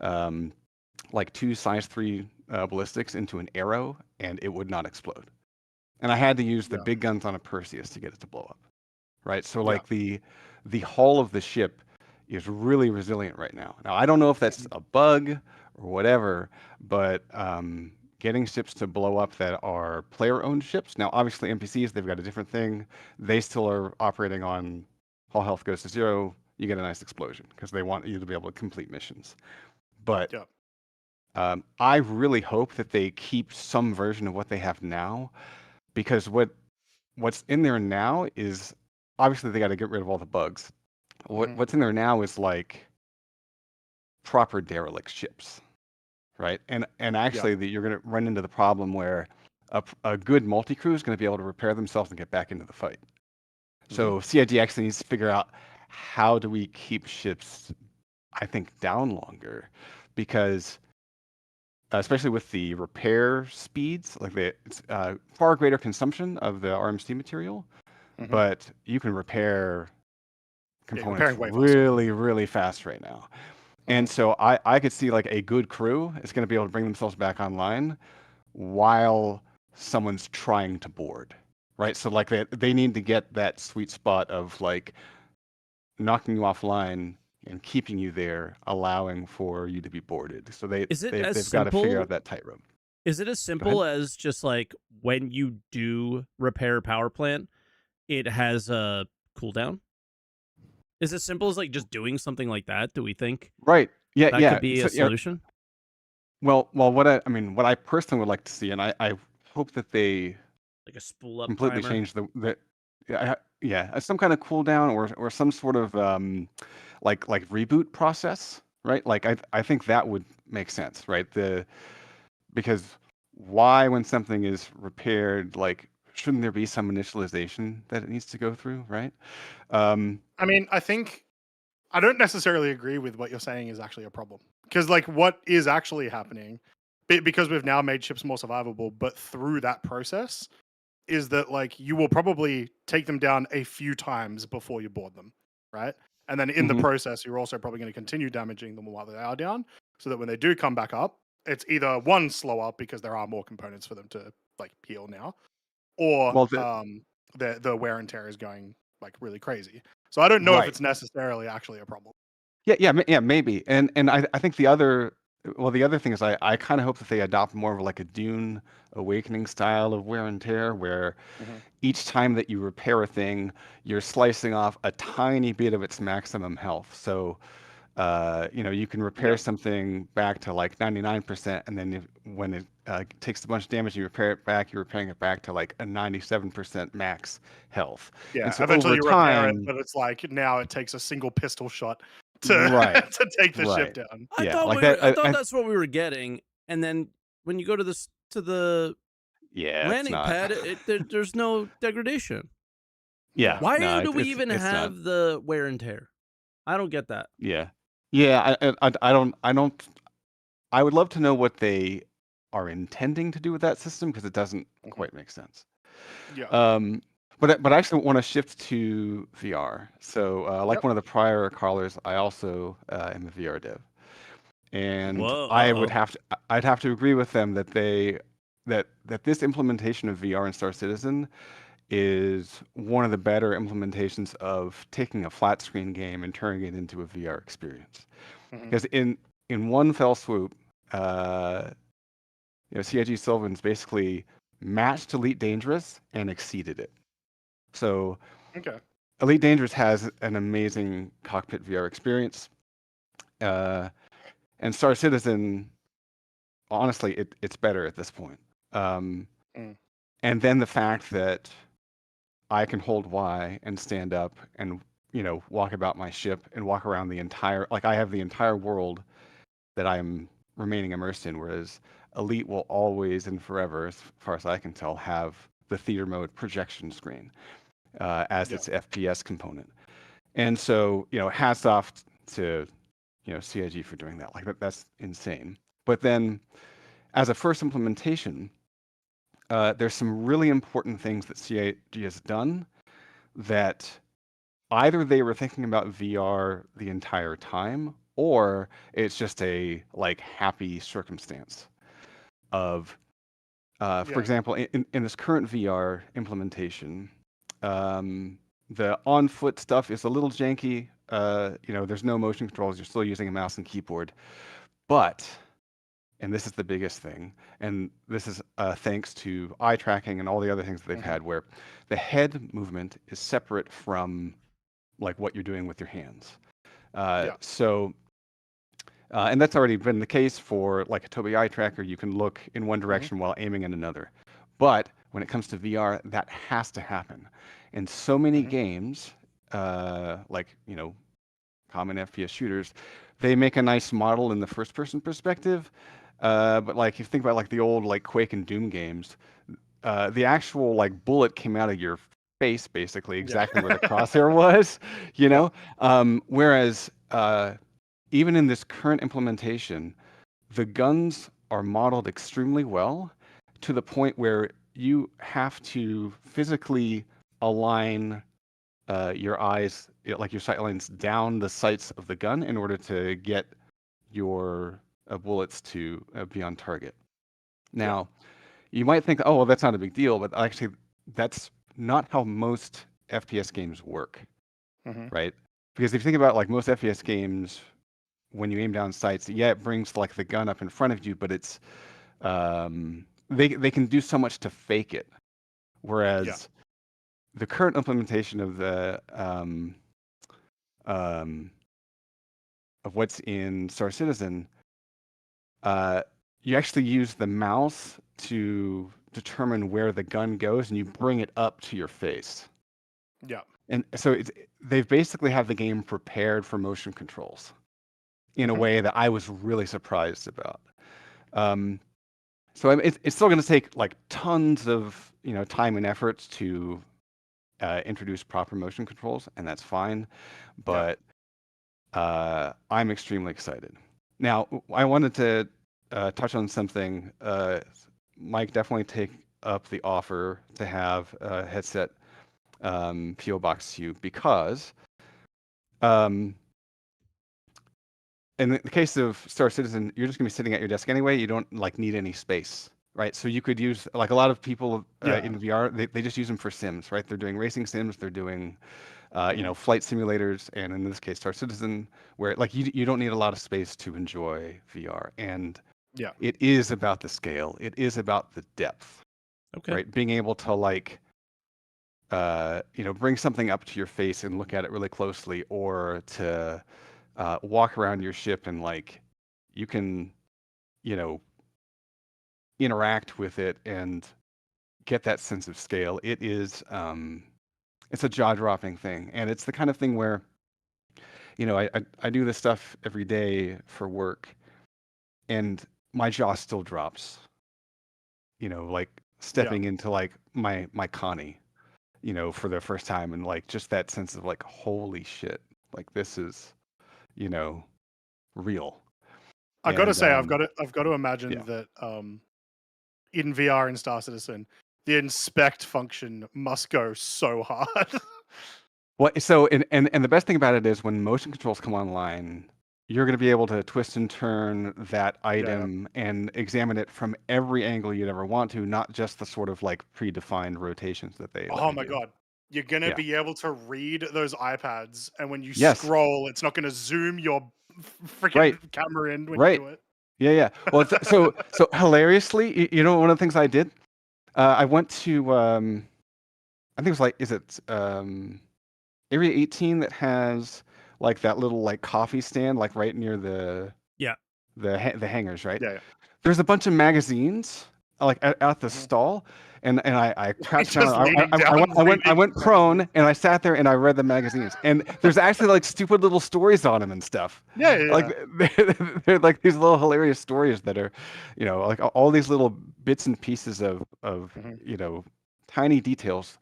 2 size 3 ballistics into an arrow, and it would not explode. And I had to use the big guns on a Perseus to get it to blow up. Right? So like the hull of the ship is really resilient right now. Now I don't know if that's a bug or whatever, but getting ships to blow up that are player-owned ships. Now, obviously, NPCs, they've got a different thing. They still are operating on hull health goes to 0. You get a nice explosion because they want you to be able to complete missions. But I really hope that they keep some version of what they have now, because what's in there now is obviously they got to get rid of all the bugs. Mhm. What's in there now is like proper derelict ships, right? And actually, you're going to run into the problem where a good multi-crew is going to be able to repair themselves and get back into the fight. So CIG actually needs to figure out how do we keep ships, I think, down longer, because especially with the repair speeds, like it's far greater consumption of the RMC material, but you can repair components really, really fast right now. And so I could see like a good crew is going to be able to bring themselves back online while someone's trying to board, right? So like they need to get that sweet spot of like knocking you offline and keeping you there, allowing for you to be boarded. So they've got to figure out that tightrope. Is it as simple as just like when you do repair a power plant, it has a cooldown? Is it as simple as like just doing something like that? Do we think? Right. Yeah. That could be a solution. Well, what I personally would like to see, and I hope that they like a spool up completely timer. change some kind of cooldown or some sort of like reboot process, right? Like I think that would make sense, right? Because why, when something is repaired, like shouldn't there be some initialization that it needs to go through, right? I mean, I think I don't necessarily agree with what you're saying is actually a problem, because like what is actually happening, because we've now made ships more survivable, but through that process, is that like you will probably take them down a few times before you board them, right? And then in the process, you're also probably going to continue damaging them while they are down, so that when they do come back up, it's either one, slower because there are more components for them to like heal now, or the wear and tear is going like really crazy. So I don't know if it's necessarily actually a problem. Yeah, maybe. And I think the other thing is I kind of hope that they adopt more of like a Dune Awakening style of wear and tear, where each time that you repair a thing, you're slicing off a tiny bit of its maximum health. So you can repair something back to like 99%, and then when it takes a bunch of damage, you repair it back, you're repairing it back to like a 97% max health. Yeah, and so eventually you repair it, time, but it's like now it takes a single pistol shot to to take the ship down. I thought that's what we were getting, and then when you go to the landing pad, there's no degradation. Why do we even have the wear and tear? I don't get that. I don't. I would love to know what they are intending to do with that system, because it doesn't quite make sense. But I actually want to shift to VR. So one of the prior callers, I also am a VR dev, and I'd have to agree with them that that this implementation of VR in Star Citizen is one of the better implementations of taking a flat screen game and turning it into a VR experience. Because in one fell swoop, CIG Sylvan's basically matched Elite Dangerous and exceeded it. So Elite Dangerous has an amazing cockpit VR experience, and Star Citizen, honestly, it's better at this point. And then the fact that I can hold Y and stand up and walk about my ship and walk around the entire, like I have the entire world that I'm remaining immersed in, whereas Elite will always and forever, as far as I can tell, have the theater mode projection screen as its FPS component. And so, hats off to CIG for doing that. Like that's insane. But then as a first implementation, there's some really important things that CIG has done that either they were thinking about VR the entire time, or it's just a like happy circumstance of, for example, in this current VR implementation, the on-foot stuff is a little janky. There's no motion controls. You're still using a mouse and keyboard. But, and this is the biggest thing, and this is thanks to eye tracking and all the other things that they've had, where the head movement is separate from like what you're doing with your hands. So, and that's already been the case for like a Tobii eye tracker. You can look in one direction while aiming in another. But when it comes to VR, that has to happen. And so many games, like, common FPS shooters, they make a nice model in the first person perspective. But like, if you think about like the old like Quake and Doom games, the actual like bullet came out of your face basically exactly where the crosshair was, whereas even in this current implementation, the guns are modeled extremely well to the point where you have to physically align your eyes, like your sight lines, down the sights of the gun in order to get your bullets to be on target. Now, you might think, oh, well, that's not a big deal, but actually, that's not how most FPS games work, right? Because if you think about like most FPS games, when you aim down sights, it brings like the gun up in front of you, but it's they can do so much to fake it, whereas the current implementation of the of what's in Star Citizen, you actually use the mouse to determine where the gun goes, and you bring it up to your face. Yeah. And so they've basically have the game prepared for motion controls in a way that I was really surprised about. So it's still going to take like tons of time and efforts to introduce proper motion controls, and that's fine. But I'm extremely excited. Now, I wanted to touch on something. Mike, definitely take up the offer to have a headset PO box to you, because in the case of Star Citizen, you're just going to be sitting at your desk anyway. You don't like need any space, right? So you could use, like a lot of people in VR, they just use them for sims, right? They're doing racing sims, they're doing flight simulators, and in this case, Star Citizen, where like you don't need a lot of space to enjoy VR, and it is about the scale, it is about the depth, right? Being able to like bring something up to your face and look at it really closely, or to walk around your ship and like you can interact with it and get that sense of scale. It is it's a jaw-dropping thing, and it's the kind of thing where I do this stuff every day for work, and my jaw still drops, like stepping into like my Connie, for the first time, and like just that sense of like, holy shit, like this is real. I gotta say, I've got to imagine that in VR in Star Citizen, the inspect function must go so hard. Well, so and the best thing about it is when motion controls come online, you're going to be able to twist and turn that item and examine it from every angle you'd ever want to, not just the sort of like predefined rotations that they. Oh my god. You're going to be able to read those iPads, and when you scroll, it's not going to zoom your freaking camera in when you do it. Yeah. Well, so hilariously, one of the things I did, I went to, I think it was like, is it Area 18 that has like that little like coffee stand, like right near the hangars, right? Yeah. There's a bunch of magazines like at the stall. And I crouched down. I went prone, and I sat there and I read the magazines. And there's actually like stupid little stories on them and stuff. Yeah. Like they're like these little hilarious stories that are, like all these little bits and pieces of tiny details.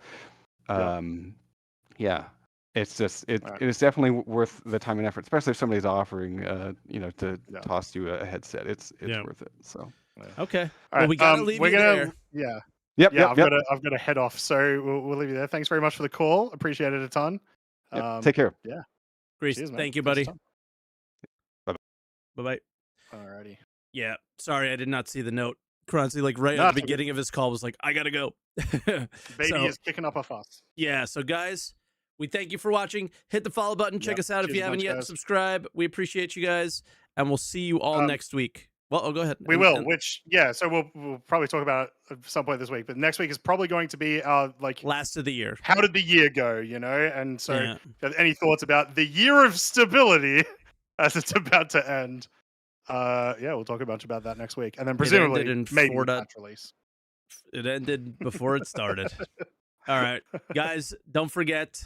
It's just it is definitely worth the time and effort, especially if somebody's offering to toss you a headset. It's worth it. So okay. All right. Well, we gotta leave you there. I've got to head off, so we'll leave you there. Thanks very much for the call. Appreciate it a ton. Take care. Yeah. Grease, cheers, thank you, buddy. Bye bye. Alrighty. Yeah. Sorry, I did not see the note. Croncy, like right at the beginning of his call, was like, "I gotta go." Baby is kicking up a fuss. Yeah. So, guys, we thank you for watching. Hit the follow button. Check us out if you haven't yet. Subscribe. We appreciate you guys, and we'll see you all next week. Well, go ahead. We will. So we'll probably talk about it at some point this week. But next week is probably going to be our last of the year. How did the year go? And so, any thoughts about the year of stability as it's about to end? We'll talk a bunch about that next week, and then presumably maybe patch release. It ended before it started. All right, guys, don't forget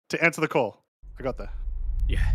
to answer the call. I got that. Yeah.